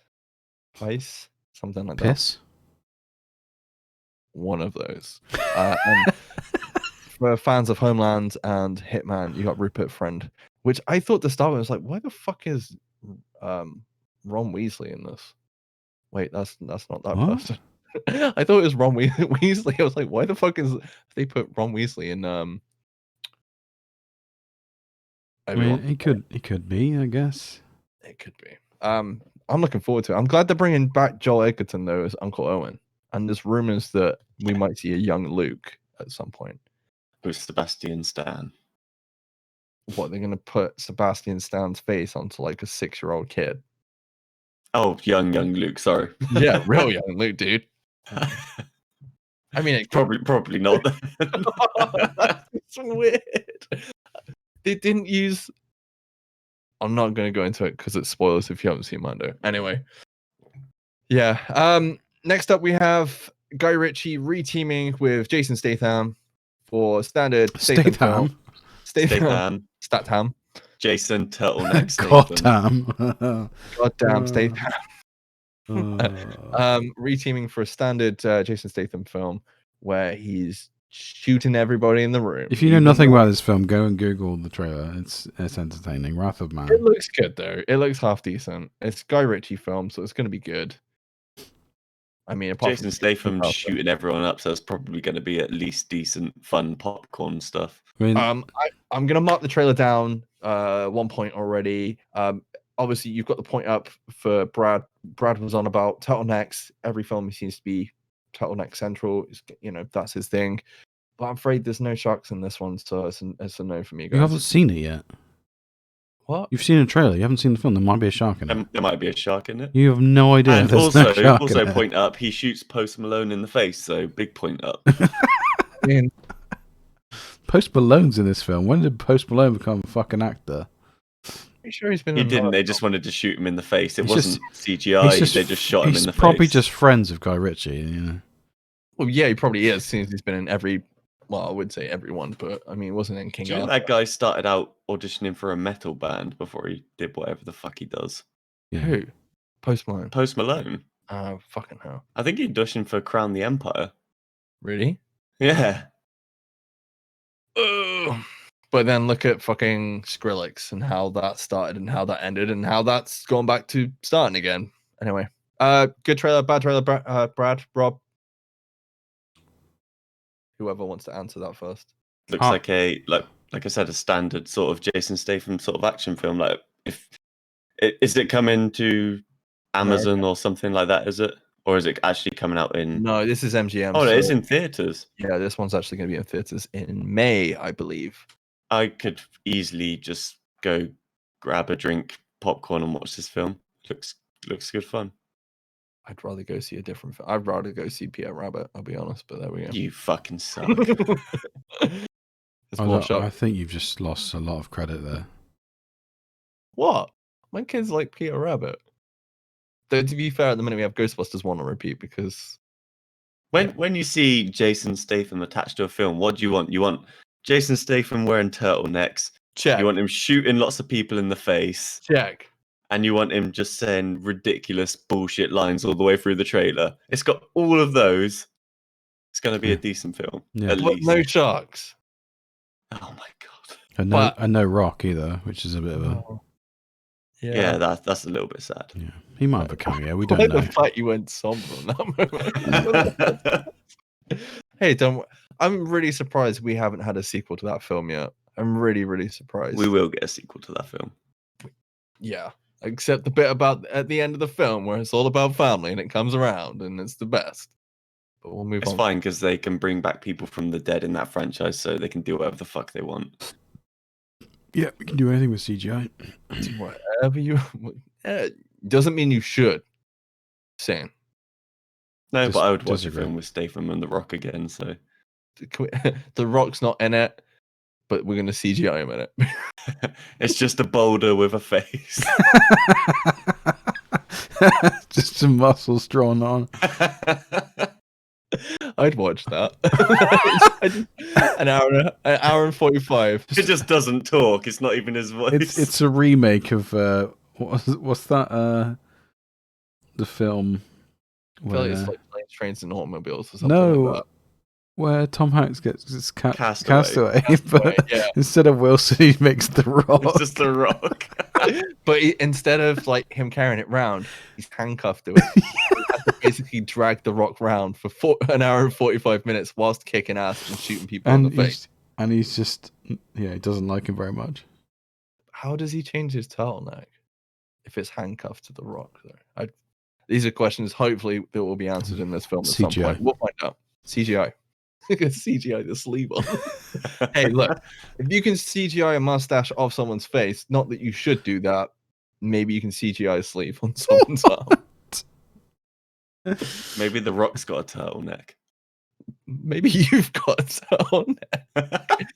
something like that. Piss? One of those. And for fans of Homeland and Hitman, you got Rupert Friend, which I thought to start with, I was like, why the fuck is Ron Weasley in this? Wait, that's not that What? person. I thought it was Ron Weasley. I was like, why the fuck is they put Ron Weasley in I mean, he could be, I guess. It could be. I'm looking forward to it. I'm glad they're bringing back Joel Edgerton though as Uncle Owen, and there's rumors that we might see a young Luke at some point. With Sebastian Stan. What, they're gonna put Sebastian Stan's face onto like a 6-year-old kid? Oh, young Luke. Sorry. Yeah, real young Luke, dude. I mean, it probably not. That's weird. They didn't use. I'm not going to go into it because it spoils if you haven't seen Mando. Anyway, yeah. Next up, we have Guy Ritchie reteaming with Jason Statham for standard Statham film. Statham. Jason Turtleneck Goddamn. Goddamn Statham. Reteaming for a standard Jason Statham film where he's shooting everybody in the room. If you know nothing about this film, go and Google the trailer. It's entertaining. Wrath of Man. It looks good though. It looks half decent. It's Guy Ritchie film, so it's going to be good. I mean, Jason Statham shooting everyone up, so it's probably going to be at least decent, fun popcorn stuff. I mean, I'm going to mark the trailer down 1 point already. Obviously, you've got the point up for Brad. Brad was on about turtlenecks. Every film he seems to be turtleneck central. That's his thing. But I'm afraid there's no sharks in this one, so it's a no for me, guys. you haven't seen it yet. What? You've seen a trailer. You haven't seen the film. There might be a shark in it. There might be a shark in it. You have no idea. And There's no shark in it. point up, he shoots Post Malone in the face, so big point up. I mean, Post Malone's in this film. When did Post Malone become a fucking actor? I'm sure he's been. He in didn't. another They just wanted to shoot him in the face. It He's wasn't CGI. They just shot him in the face. He's probably just friends with Guy Ritchie. You know. Well, yeah, he probably is, since he's been in every. Well, I would say everyone, but I mean, it wasn't in King Do you know Arthur. that guy started out auditioning for a metal band before he did whatever the fuck he does? Yeah. Who? Post Malone. Post Malone. Oh, fucking hell. I think he auditioned for Crown the Empire. Really? Yeah. But then look at fucking Skrillex and how that started and how that ended and how that's going back to starting again. Anyway, Good trailer, bad trailer, Brad, Rob. Whoever wants to answer that first. Looks like I said, a standard sort of Jason Statham sort of action film. Like, is it coming to Amazon or something like that? Is it, or is it actually coming out in? No, this is MGM. Oh, it is in theaters. Yeah, this one's actually going to be in theaters in May, I believe. I could easily just go grab a drink, popcorn, and watch this film. Looks good fun. I'd rather go see a different film. I'd rather go see Peter Rabbit, I'll be honest, but there we go. You fucking suck. I think you've just lost a lot of credit there. What? My kids like Peter Rabbit. Though, to be fair, at the minute we have Ghostbusters 1 on repeat because... When you see Jason Statham attached to a film, what do you want? You want Jason Statham wearing turtlenecks. Check. You want him shooting lots of people in the face. Check. And you want him just saying ridiculous bullshit lines all the way through the trailer. It's got all of those. It's going to be a decent film. Yeah. At least. No sharks. Oh my god. And no Rock either, which is a bit of a... Yeah, that's a little bit sad. Yeah, he might have a cameo. We don't Why know. the fact you went somber on that moment. Hey, I'm really surprised we haven't had a sequel to that film yet. I'm really, really surprised. We will get a sequel to that film. Yeah, except the bit about at the end of the film where it's all about family and it comes around and it's the best. But we'll move on. It's fine because they can bring back people from the dead in that franchise, so they can do whatever the fuck they want. Yeah, we can do anything with CGI. Whatever you... doesn't mean you should. Saying. No, but I would watch a film with Statham and The Rock again, so... The Rock's not in it, but we're going to CGI him in it. It's just a boulder with a face. Just some muscles drawn on. I'd watch that. an hour and 45. It just doesn't talk. It's not even his voice. It's a remake of what's that? The film. I feel like it's like Planes, Trains, and Automobiles or something. No, like that. where Tom Hanks gets Castaway. But yeah. Instead of Wilson, he makes The Rock. It's just The Rock. But instead of like him carrying it round, he's handcuffed to it. He has to basically drag The Rock round for an hour and 45 minutes whilst kicking ass and shooting people in the face. And he's just, he doesn't like him very much. How does he change his turtleneck if it's handcuffed to The Rock? Though? These are questions hopefully that will be answered in this film at some point. We'll find out. CGI. CGI the sleeve on. Hey, look, if you can CGI a mustache off someone's face, not that you should do that, maybe you can CGI a sleeve on someone's arm. Maybe The Rock's got a turtleneck. Maybe you've got a turtleneck.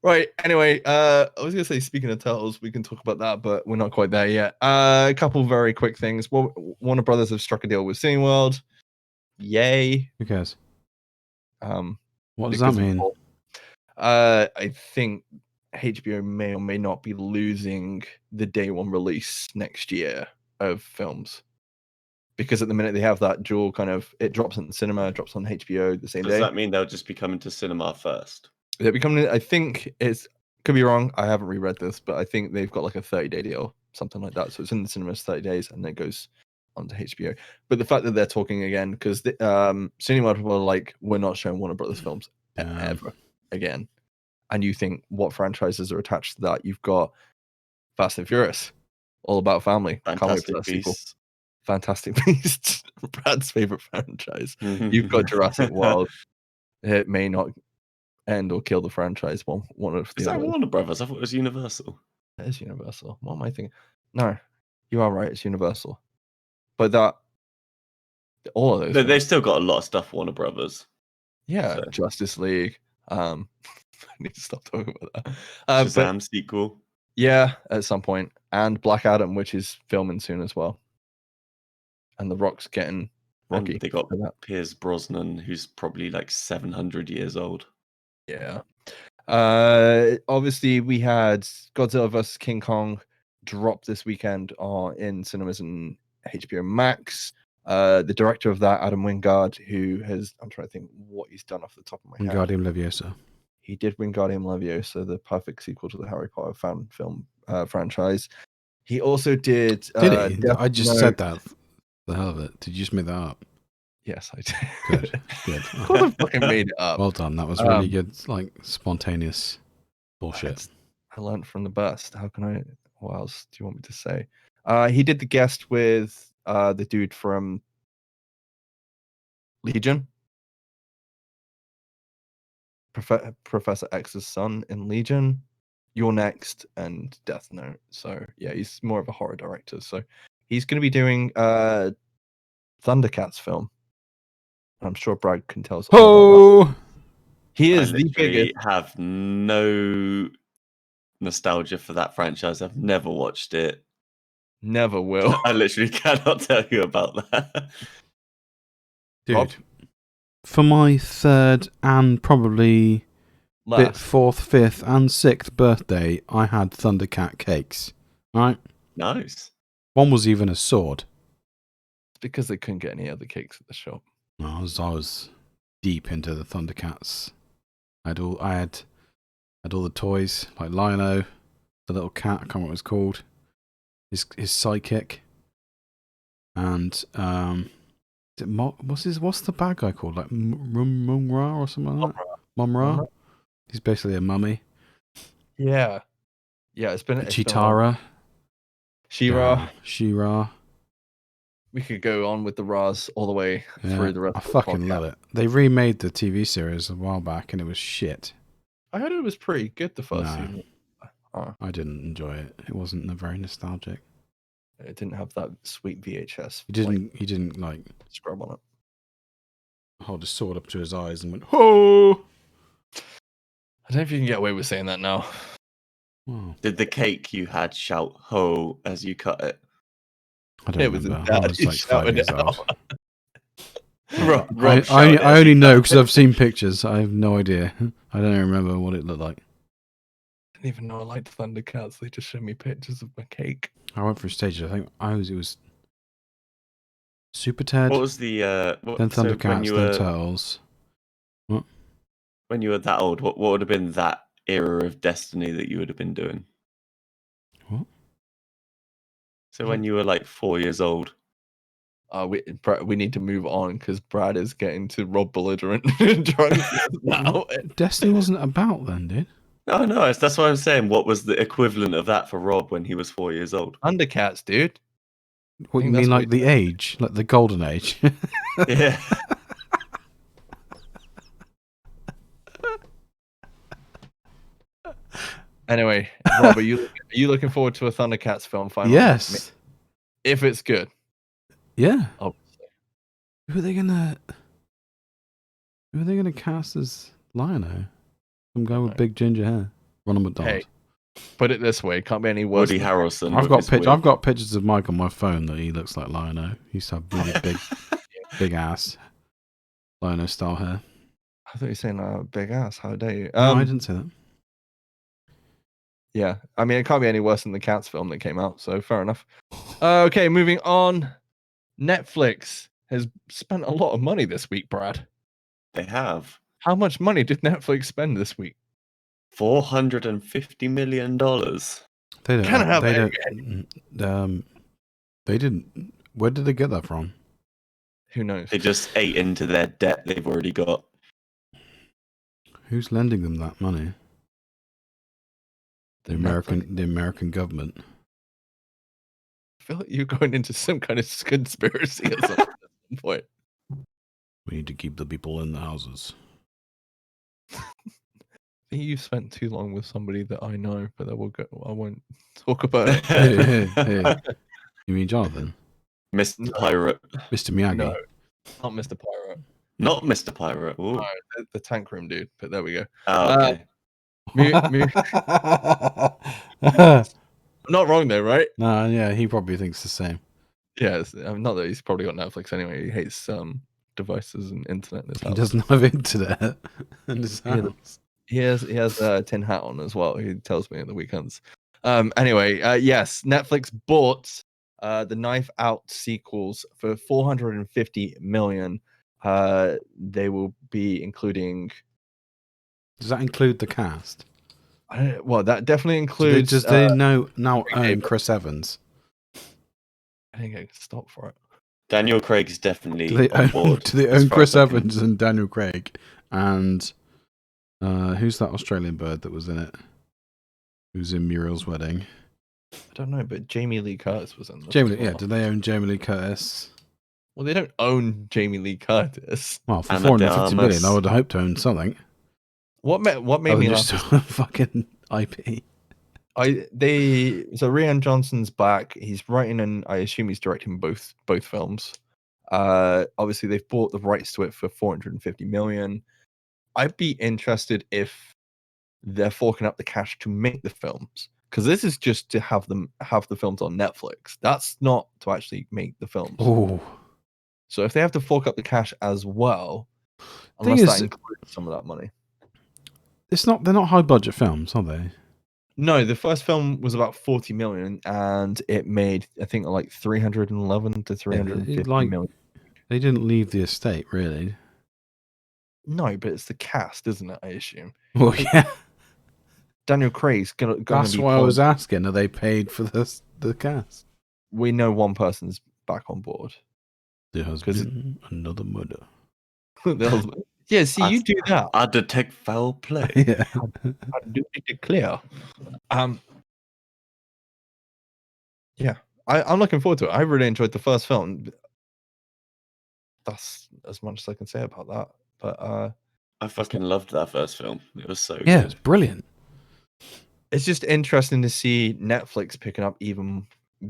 Right, anyway, I was going to say, speaking of turtles, we can talk about that, but we're not quite there yet. A couple very quick things. Warner Brothers have struck a deal with Cineworld. Yay. Who cares? What does Because that mean? I think HBO may or may not be losing the day one release next year of films. Because at the minute they have that dual kind of, it drops in the cinema, drops on HBO the same day. Does that mean they'll just be coming to cinema first? They're becoming, I think could be wrong. I haven't reread this, but I think they've got like a 30-day deal, something like that. So it's in the cinemas 30 days and then it goes onto HBO. But the fact that they're talking again, because Cineworld were like, we're not showing Warner Brothers films ever again. And you think, what franchises are attached to that? You've got Fast and Furious, all about family. Fantastic Beasts. Fantastic Beasts, Brad's favorite franchise. You've got Jurassic World. It may not end or kill the franchise. One of the Is that Warner Brothers? I thought it was Universal. It is Universal. What am I thinking? No, you are right. It's Universal. But all of those. They've still got a lot of stuff. Warner Brothers. Yeah, So. Justice League. I need to stop talking about that. Shazam sequel. Yeah, at some point, and Black Adam, which is filming soon as well. And The Rock's getting Rocky. And they got Piers Brosnan, who's probably like 700 years old. Yeah. Obviously, we had Godzilla vs. King Kong drop this weekend in cinemas and HBO Max. The director of that, Adam Wingard, who has, I'm trying to think what he's done off the top of my head. Wingardium Leviosa. He did Wingardium Leviosa, the perfect sequel to the Harry Potter fan film franchise. He also did. Did he? I just said that. The hell of it. Did you just make that up? Yes, I did. Good. Good. Of course I fucking made it up. Well done. That was really good. Like spontaneous bullshit. I learned from the best. How can I? What else do you want me to say? He did the guest with the dude from Legion, Professor X's son in Legion, You're Next, and Death Note. So yeah, he's more of a horror director. So he's going to be doing Thundercats film. I'm sure Brad can tell us all about that. He is the biggest. I have no nostalgia for that franchise. I've never watched it. Never will. I literally cannot tell you about that. Dude, Rob? For my third and probably Last. fourth, fifth, and sixth birthday, I had Thundercat cakes. Right? Nice. One was even a sword. It's because they couldn't get any other cakes at the shop. I was deep into the Thundercats. I had all the toys, like Lino, the little cat, I can't remember what it was called. His sidekick. And what's the bad guy called? Like Mumra or something like that? Mumra? He's basically a mummy. Yeah. Yeah, it's been Chitara. She-Ra. She-Ra. We could go on with the Ras all the way through the rest I of the fucking podcast. love it. They remade the TV series a while back and it was shit. I heard it was pretty good the first No. season. I didn't enjoy it. It wasn't very nostalgic. It didn't have that sweet VHS. He didn't like scrub on it. hold his sword up to his eyes and went, "Ho!" I don't know if you can get away with saying that now. Wow. Did the cake you had shout "ho" as you cut it? I don't remember. I was like 5 years old. I only know because I've seen pictures. I have no idea. I don't even remember what it looked like. I didn't even know I liked Thundercats. They just showed me pictures of my cake. I went through stages. I think it was Super Ted. What was the then Thundercats, then Turtles. What? When you were that old, what would have been that era of Destiny that you would have been doing? What? So when you were like 4 years old. We need to move on because Brad is getting to Rob belligerent drunk now. Destiny wasn't about then, dude. No, that's what I'm saying. What was the equivalent of that for Rob when he was 4 years old? Thundercats, dude. What you mean, like the age, like the golden age? Yeah. Anyway, Rob, are you looking forward to a Thundercats film finally? Yes. If it's good. Yeah. Obviously. Who are they gonna cast as Lionel? Some guy with big ginger hair. Ronald McDonald. Hey, put it this way, it can't be any worse. Woody Harrelson. I've got pictures of Mike on my phone that he looks like Lionel. He used to have really big ass. Lionel style hair. I thought you were saying big ass. How dare you? No, I didn't say that. Yeah, I mean, it can't be any worse than the Cats film that came out, so fair enough. Okay, moving on. Netflix has spent a lot of money this week, Brad. They have. How much money did Netflix spend this week? $450 million. They didn't. Where did they get that from? Who knows? They just ate into their debt they've already got. Who's lending them that money? The American government. I feel like you're going into some kind of conspiracy at some point. We need to keep the people in the houses. I think you spent too long with somebody that I know, but I won't talk about it. Hey. You mean Jonathan? Mr. Pirate. Mr. Miyagi? No, not Mr. Pirate. Not Mr. Pirate. No, the tank room dude, but there we go. Oh, okay. Not wrong though, right? No, yeah, he probably thinks the same. Yes, not that he's probably got Netflix anyway. He hates devices and internet in his house. He doesn't have internet in his house. He has a tin hat on as well. He tells me at the weekends. Anyway, yes, Netflix bought the Knife Out sequels for $450 million. They will be including. Does that include the cast? Well, that definitely includes. Does they now own Chris Evans? I didn't get a stop for it. Daniel Craig's definitely Do they on board. do they as own far Chris as I can- Evans and Daniel Craig? And who's that Australian bird that was in it? Who's in Muriel's wedding? I don't know, but Jamie Lee Curtis was in this. Jamie, as well. yeah. Do they own Jamie Lee Curtis? Well, they don't own Jamie Lee Curtis. Well, for Anna 450 de million, I Armas. would hope to own something. What made Other me than laugh? just fucking IP. So Rian Johnson's back. He's writing and I assume he's directing both films. Obviously they've bought the rights to it for 450 million. I'd be interested if they're forking up the cash to make the films, because this is just to have the films on Netflix. That's not to actually make the films. Oh, So if they have to fork up the cash as well, Thing unless is- that includes some of that money. they're not high budget films, are they? No, the first film was about 40 million and it made, I think, like 311 to 350 like- million. They didn't leave the estate, really. No, but it's the cast, isn't it? I assume Well, yeah. Daniel Craig's gonna That's be why I part was of- asking. Are they paid for the cast? We know one person's back on board. There has 'Cause been another murder. Yeah, see, you do that. I detect foul play. Yeah. I do it clear. Yeah, I'm looking forward to it. I really enjoyed the first film. That's as much as I can say about that. But I fucking loved that first film. It was so Yeah, good. it's brilliant. it's just interesting to see Netflix picking up even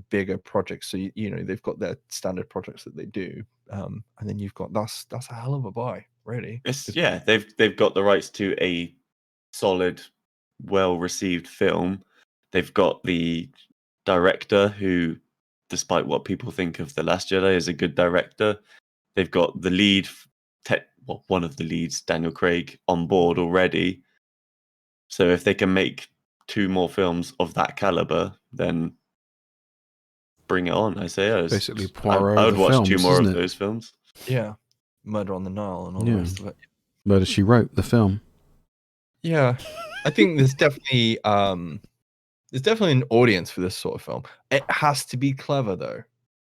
bigger projects. So you know they've got their standard projects that they do, and then you've got that's a hell of a buy, really. Yeah, they've got the rights to a solid, well-received film. They've got the director who, despite what people think of The Last Jedi, is a good director. They've got the lead, one of the leads, Daniel Craig, on board already. So if they can make 2 more films of that caliber, then bring it on. I say, Basically, Poirot I of would the watch films, 2 more isn't of it? those films. Yeah, Murder on the Nile and all Yeah. the rest of it. Murder, She Wrote, the film. Yeah, I think there's definitely an audience for this sort of film. It has to be clever, though.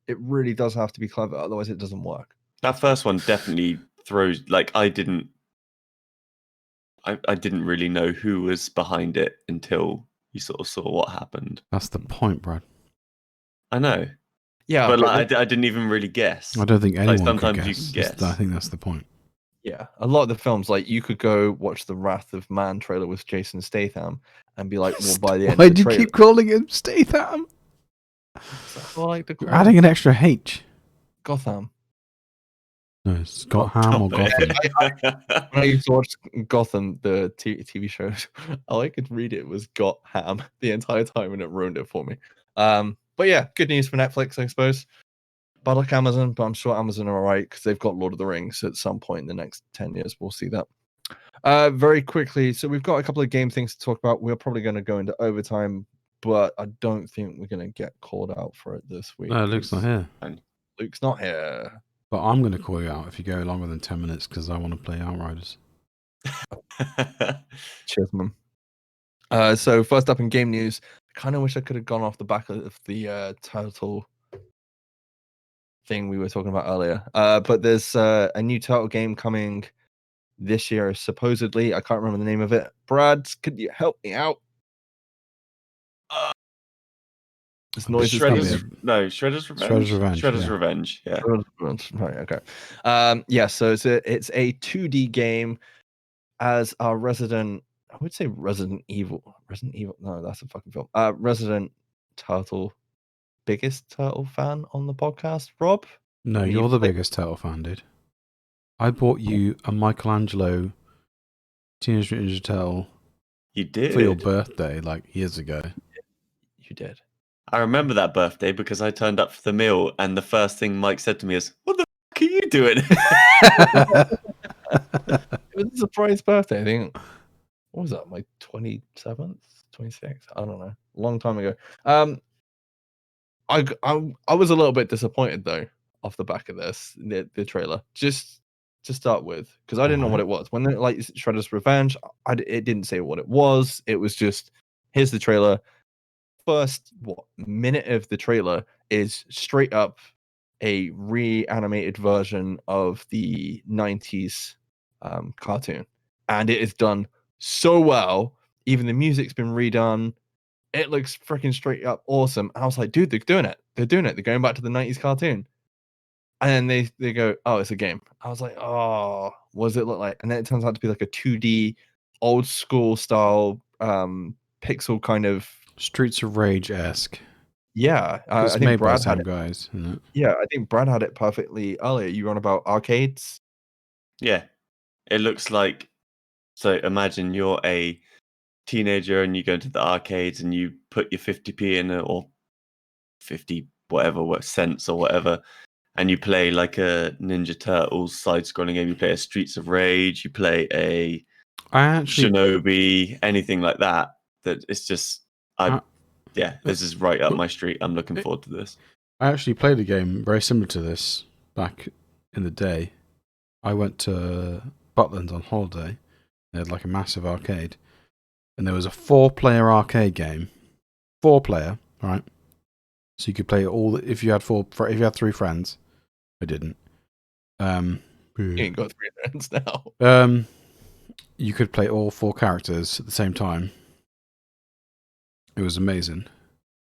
It really does have to be clever, otherwise it doesn't work. That first one definitely throws, like, I didn't really know who was behind it until you sort of saw what happened. That's the point, Brad. I know, Yeah, but like I didn't even really guess. I don't think anyone sometimes could you guess. can guess. I think that's the point. yeah, a lot of the films, like you could go watch the Wrath of Man trailer with Jason Statham and be like, well, by the end Why of the do you trailer, keep calling him Statham? I like the You're adding an extra H. Gotham. No, it's Gotham or Stop it. Gotham. When I used to watch Gotham, the TV show, all I could read it was Gotham the entire time, and it ruined it for me. But yeah, good news for Netflix, I suppose. Bad luck Amazon, but I'm sure Amazon are alright because they've got Lord of the Rings at some point in the next 10 years. We'll see that. Very quickly, so we've got a couple of game things to talk about. We're probably going to go into overtime, but I don't think we're going to get called out for it this week. No, Luke's not here. Luke's not here. But I'm going to call you out if you go longer than 10 minutes because I want to play Outriders. Cheers, man. So first up in game news, I kind of wish I could have gone off the back of the Turtle thing we were talking about earlier. But there's a new Turtle game coming this year, supposedly. I can't remember the name of it. Brad, could you help me out? This noise is gonna Shredder's be Shredder's Revenge. Shredder's Revenge, yeah. Revenge. Yeah. Right, okay. Yeah, so it's a 2D game as our Resident Evil. No, that's a fucking film. Resident Turtle, biggest Turtle fan on the podcast, Rob? No, You you're the play- biggest Turtle fan, dude. I bought you a Michelangelo Teenage Mutant Ninja Turtle You did. for your birthday like years ago. You did. I remember that birthday because I turned up for the meal and the first thing Mike said to me is, "What the fuck are you doing?" It was a surprise birthday, I think. What was that? My 27th, 26th? I don't know. A long time ago. I was a little bit disappointed though off the back of this, the trailer. Just to start with, because I didn't know what it was. When they like Shredder's Revenge, it didn't say what it was. It was just here's the trailer. First minute of the trailer is straight up a reanimated version of the 90s cartoon. And it is done so well. Even the music's been redone. It looks freaking straight up awesome. I was like, dude, they're doing it. They're doing it. They're going back to the 90s cartoon. And then they go, oh, it's a game. I was like, oh, what does it look like? And then it turns out to be like a 2D old school style pixel kind of Streets of Rage-esque. Yeah. It's I made think by the Brad same had it. guys, isn't it? Yeah, I think Brad had it perfectly earlier. You were on about arcades. Yeah, it looks like. So imagine you're a teenager and you go to the arcades and you put your 50p in it, or 50 whatever cents or whatever, and you play like a Ninja Turtles side-scrolling game. You play a Streets of Rage. You play a Shinobi, anything like that. That it's just, this is right up my street. I'm looking forward to this. I actually played a game very similar to this back in the day. I went to Butland on holiday. They had like a massive arcade, and there was a 4-player arcade game. 4-player, right? So you could play all if you had 3 friends. I didn't. You ain't got 3 friends now. You could play all 4 characters at the same time. It was amazing.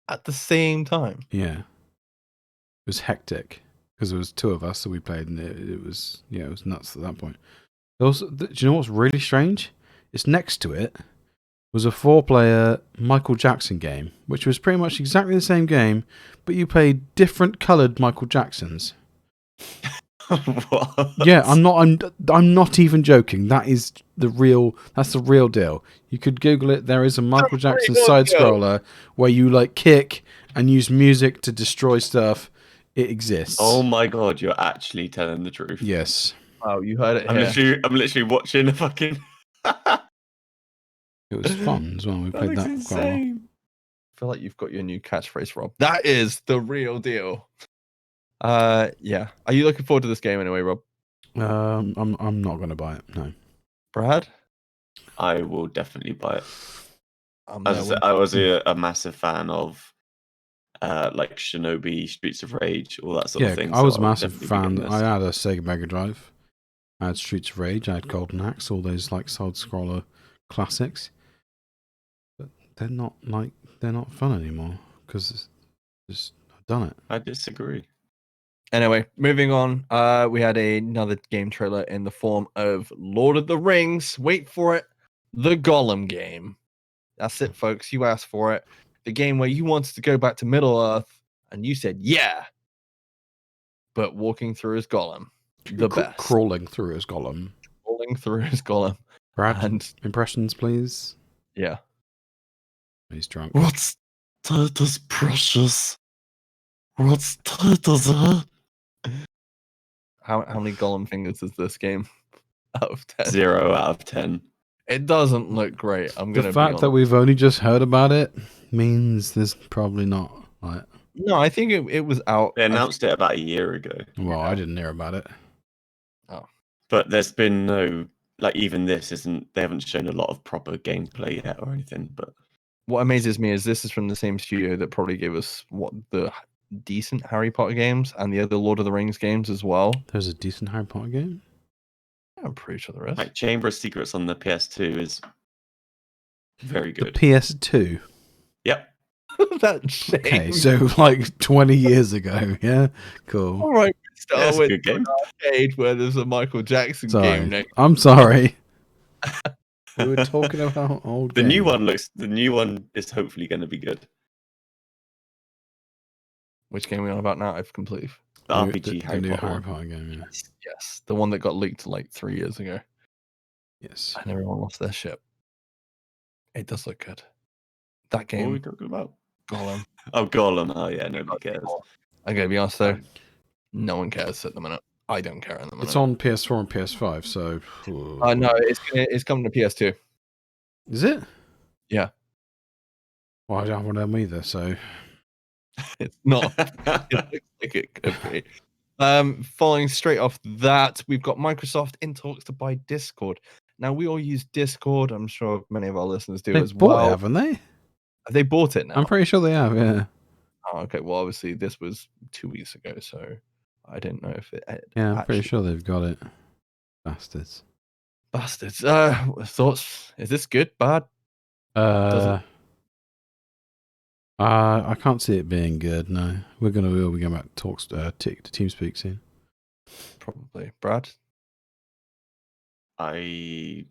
At the same time? Yeah. It was hectic because there was 2 of us, so we played, and it was nuts at that point. Do you know what's really strange? It's next to it was a 4-player Michael Jackson game, which was pretty much exactly the same game, but you played different coloured Michael Jacksons. What? Yeah, I'm not even joking. That's the real deal. You could Google it. There is a Michael Jackson side scroller where you like kick and use music to destroy stuff. It exists. Oh my god, you're actually telling the truth. Yes. Oh, you heard it here. I'm literally watching a fucking. It was fun as well. We played that for quite a while. I feel like you've got your new catchphrase, Rob. That is the real deal. Yeah. Are you looking forward to this game anyway, Rob? I'm not going to buy it. No. Brad? I will definitely buy it. As I said, I was a massive fan of like Shinobi, Streets of Rage, all that sort of thing. I was a massive fan. I had a Sega Mega Drive. I had Streets of Rage. I had Golden Axe. All those like side scroller classics. But they're not fun anymore because I've done it. I disagree. Anyway, moving on. We had another game trailer in the form of Lord of the Rings. Wait for it. The Gollum game. That's it, folks. You asked for it. The game where you wanted to go back to Middle Earth, and you said, yeah. But walking through as Gollum. The best. Crawling through as Gollum. Crawling through as Gollum. Brad, and impressions, please. Yeah. He's drunk. What's Titus precious? What's Titus, huh? How many Gollum fingers is this game? Out of 10. 0 out of 10. It doesn't look great. The fact that we've only just heard about it means there's probably not like. No, I think it was out. They announced it about a year ago. Well, I didn't hear about it. Oh, but there's been no even this isn't. They haven't shown a lot of proper gameplay yet or anything. But what amazes me is this is from the same studio that probably gave us the decent Harry Potter games and the other Lord of the Rings games as well. There's a decent Harry Potter game? I'm pretty sure there is. Like Chamber of Secrets on the PS2 is very good. The PS2? Yep. That shame. Okay, so like 20 years ago, yeah? Cool. All right, That's a good game. Arcade where there's a Michael Jackson game next. I'm sorry. We were talking about old The games. new one is hopefully going to be good. Which game are we on about now? I've completely. The RPG Harry Potter. Potter game, yeah. Yes, the one that got leaked like 3 years ago. Yes. And everyone lost their shit. It does look good. That game. What are we talking about? Gollum. Oh, Gollum. Oh, yeah, nobody cares. I gotta be honest though, no one cares at the minute. I don't care at the minute. It's on PS4 and PS5, so. No, it's coming to PS2. Is it? Yeah. Well, I don't want them either, so. It's not. It looks like it could be. Following straight off that, we've got Microsoft in talks to buy Discord. Now, we all use Discord. I'm sure many of our listeners do as well. Bought it, haven't they? Have they bought it now? I'm pretty sure they have, yeah. Oh, okay. Well, obviously, this was 2 weeks ago, so I didn't know if it. Yeah, I'm pretty actually- sure they've got it. Bastards. Bastards. Thoughts? Is this good? Bad? I can't see it being good. No, we'll be going back to talks to TeamSpeak soon. Probably. Brad? I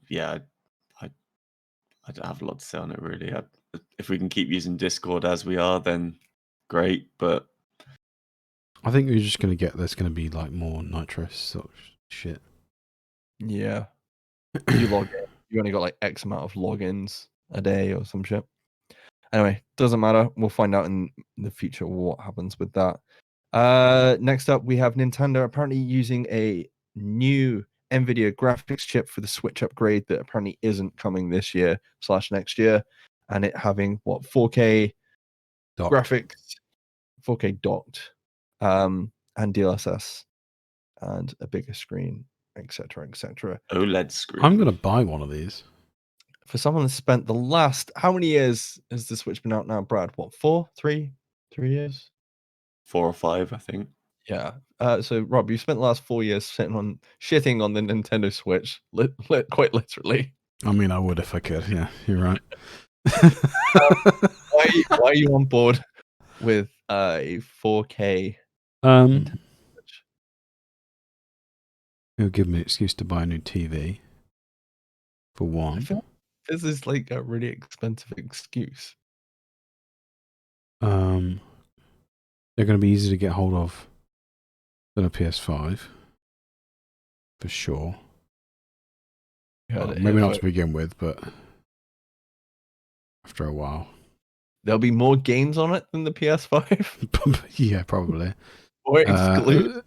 don't have a lot to say on it really. If we can keep using Discord as we are, then great. But I think we're just going to get there's going to be like more nitrous sort of shit. Yeah. You log in. You only got like X amount of logins a day or some shit. Anyway, doesn't matter. We'll find out in the future what happens with that. Next up, we have Nintendo apparently using a new NVIDIA graphics chip for the Switch upgrade that apparently isn't coming this year / next year, and it having 4K Docked. graphics, 4K docked, and DLSS, and a bigger screen, etc., etc. OLED screen. I'm going to buy one of these. For someone that spent the last, how many years has the Switch been out now, Brad? What, 3 years? 4 or 5, I think. Yeah. So Rob, you spent the last 4 years shitting on the Nintendo Switch, quite literally. I mean, I would if I could. Yeah, you're right. Why are you on board with a 4K? Switch? It'll give me an excuse to buy a new TV. For I one. feel this is like a really expensive excuse. They're going to be easy to get hold of than a PS5. For sure. Well, maybe not to begin with, but after a while. There'll be more games on it than the PS5. Yeah, probably. Or exclude.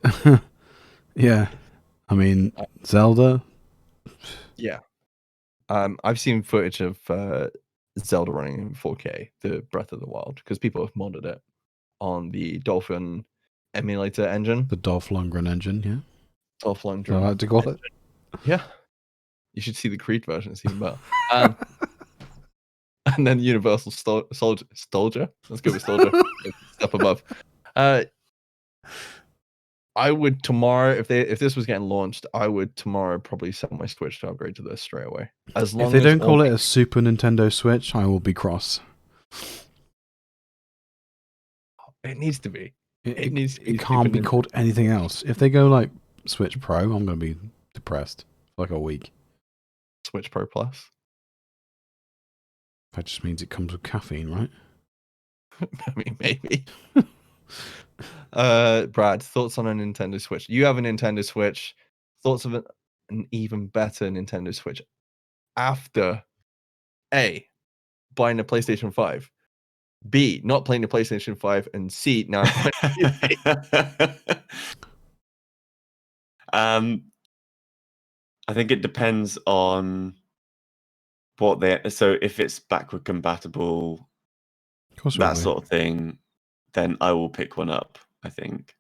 Yeah. I mean, Zelda. Yeah. I've seen footage of Zelda running in 4K, the Breath of the Wild, because people have modded it on the Dolphin emulator engine. The Dolph Lundgren engine, yeah. Dolph I Lundgren. like to call it. Yeah. You should see the Creed version. It's even better. And then Universal Soldier. Let's go with Soldier. Step above. I would tomorrow, if this was getting launched, I would tomorrow probably sell my Switch to upgrade to this straight away. As long If they as don't call it a Super Nintendo Switch, I will be cross. it needs to be. It needs to be. It can't be called anything else. If they go like Switch Pro, I'm going to be depressed for like a week. Switch Pro Plus. That just means it comes with caffeine, right? I mean, maybe. Brad, thoughts on a Nintendo Switch? You have a Nintendo Switch. Thoughts of an even better Nintendo Switch after A, buying a PlayStation 5, B, not playing the PlayStation 5, and C, now I think it depends on what so if it's backward compatible, that sort of thing, then I will pick one up, I think.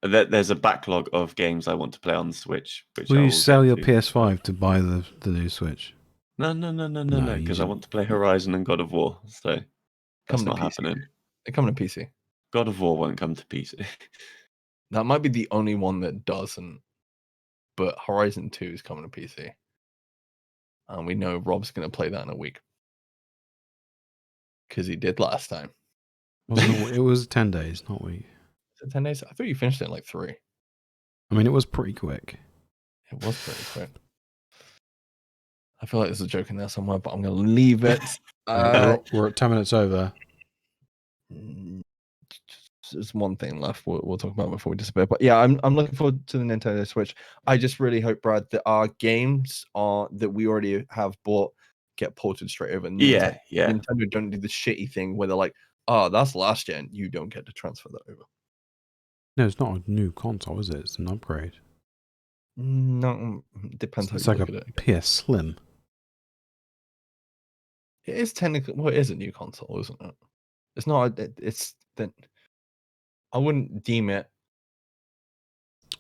There's a backlog of games I want to play on the Switch. Which will I you will sell get your to. PS5 to buy the new Switch? No, because I want to play Horizon and God of War, so that's not happening. They come to PC. God of War won't come to PC. That might be the only one that doesn't, but Horizon 2 is coming to PC. And we know Rob's going to play that in a week. Because he did last time. It was 10 days, not a week. Is it 10 days? I thought you finished it in like 3. I mean, it was pretty quick. It was pretty quick. I feel like there's a joke in there somewhere, but I'm going to leave it. We're at 10 minutes over. There's one thing left we'll talk about before we disappear. But yeah, I'm looking forward to the Nintendo Switch. I just really hope, Brad, that our games that we already have bought get ported straight over. Yeah. Nintendo don't do the shitty thing where they're like, oh, that's last gen. You don't get to transfer that over. No, it's not a new console, is it? It's an upgrade. No, depends It's how like you a look at it. PS Slim. It is technically, well, it is a new console, isn't it? It's not. It's that. I wouldn't deem it.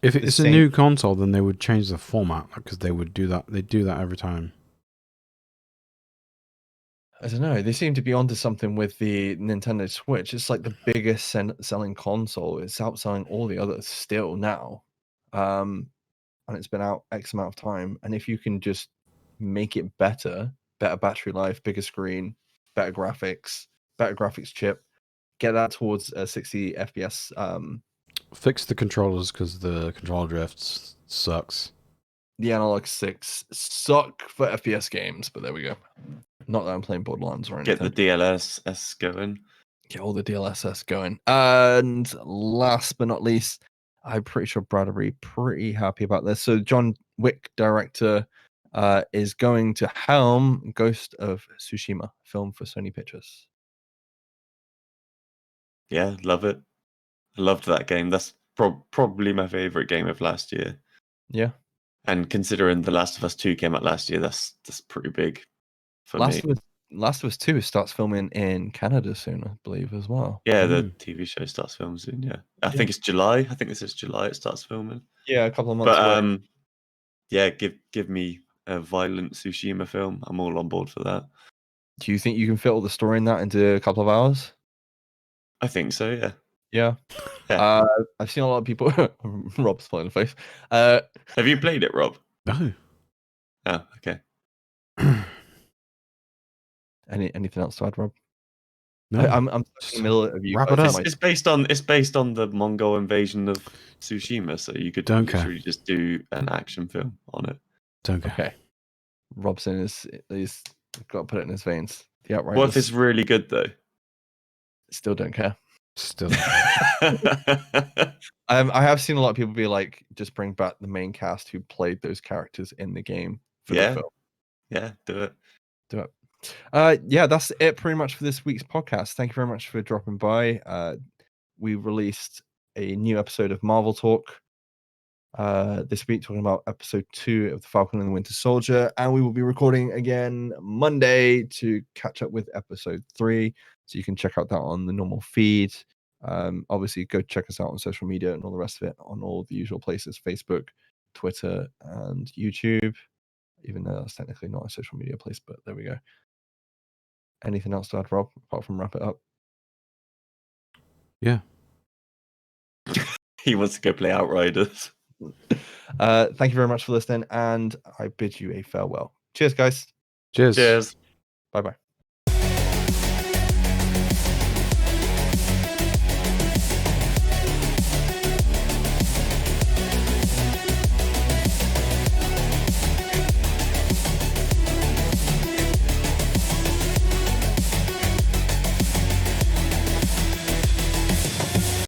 If it's a new console, then they would change the format because they would do that. They do that every time. I don't know. They seem to be onto something with the Nintendo Switch. It's like the biggest selling console. It's outselling all the others still now. And it's been out X amount of time. And if you can just make it better battery life, bigger screen, better graphics chip, get that towards 60 FPS. Fix the controllers because the controller drifts sucks. The analog sticks suck for FPS games, but there we go. Not that I'm playing Borderlands or anything. Get the DLSS going. Get all the DLSS going. And last but not least, I'm pretty sure Brad will be pretty happy about this. So John Wick, director, is going to helm Ghost of Tsushima, film for Sony Pictures. Yeah, love it. I loved that game. That's probably my favorite game of last year. Yeah. And considering The Last of Us 2 came out last year, that's pretty big for me. Last of Us 2 starts filming in Canada soon, I believe, as well. Yeah, the TV show starts filming soon, yeah. I think it's July. I think this is July it starts filming. Yeah, a couple of months away. Yeah, give me a violent Tsushima film. I'm all on board for that. Do you think you can fit all the story in that into a couple of hours? I think so, yeah. Yeah. I've seen a lot of people. Rob's playing the face. Have you played it, Rob? No. Oh, okay. Anything else to add, Rob? No. I'm in the middle of you. Wrap it up. It's based on the Mongol invasion of Tsushima, so you could literally just do an action film on it. Don't care. Okay. Robson he's got to put it in his veins. The Outriders. What if it's really good though? Still don't care. Still don't care. I have seen a lot of people be like, just bring back the main cast who played those characters in the game for the film. Yeah, do it. Yeah, that's it pretty much for this week's podcast. Thank you very much for dropping by. We released a new episode of Marvel Talk this week, talking about episode 2 of The Falcon and the Winter Soldier, and we will be recording again Monday to catch up with episode 3, so you can check out that on the normal feed. Obviously go check us out on social media and all the rest of it on all the usual places: Facebook, Twitter, and YouTube, even though that's technically not a social media place, but there we go. Anything else to add, Rob, apart from wrap it up? Yeah. He wants to go play Outriders. Thank you very much for listening, and I bid you a farewell. Cheers, guys. Cheers. Cheers. Bye-bye.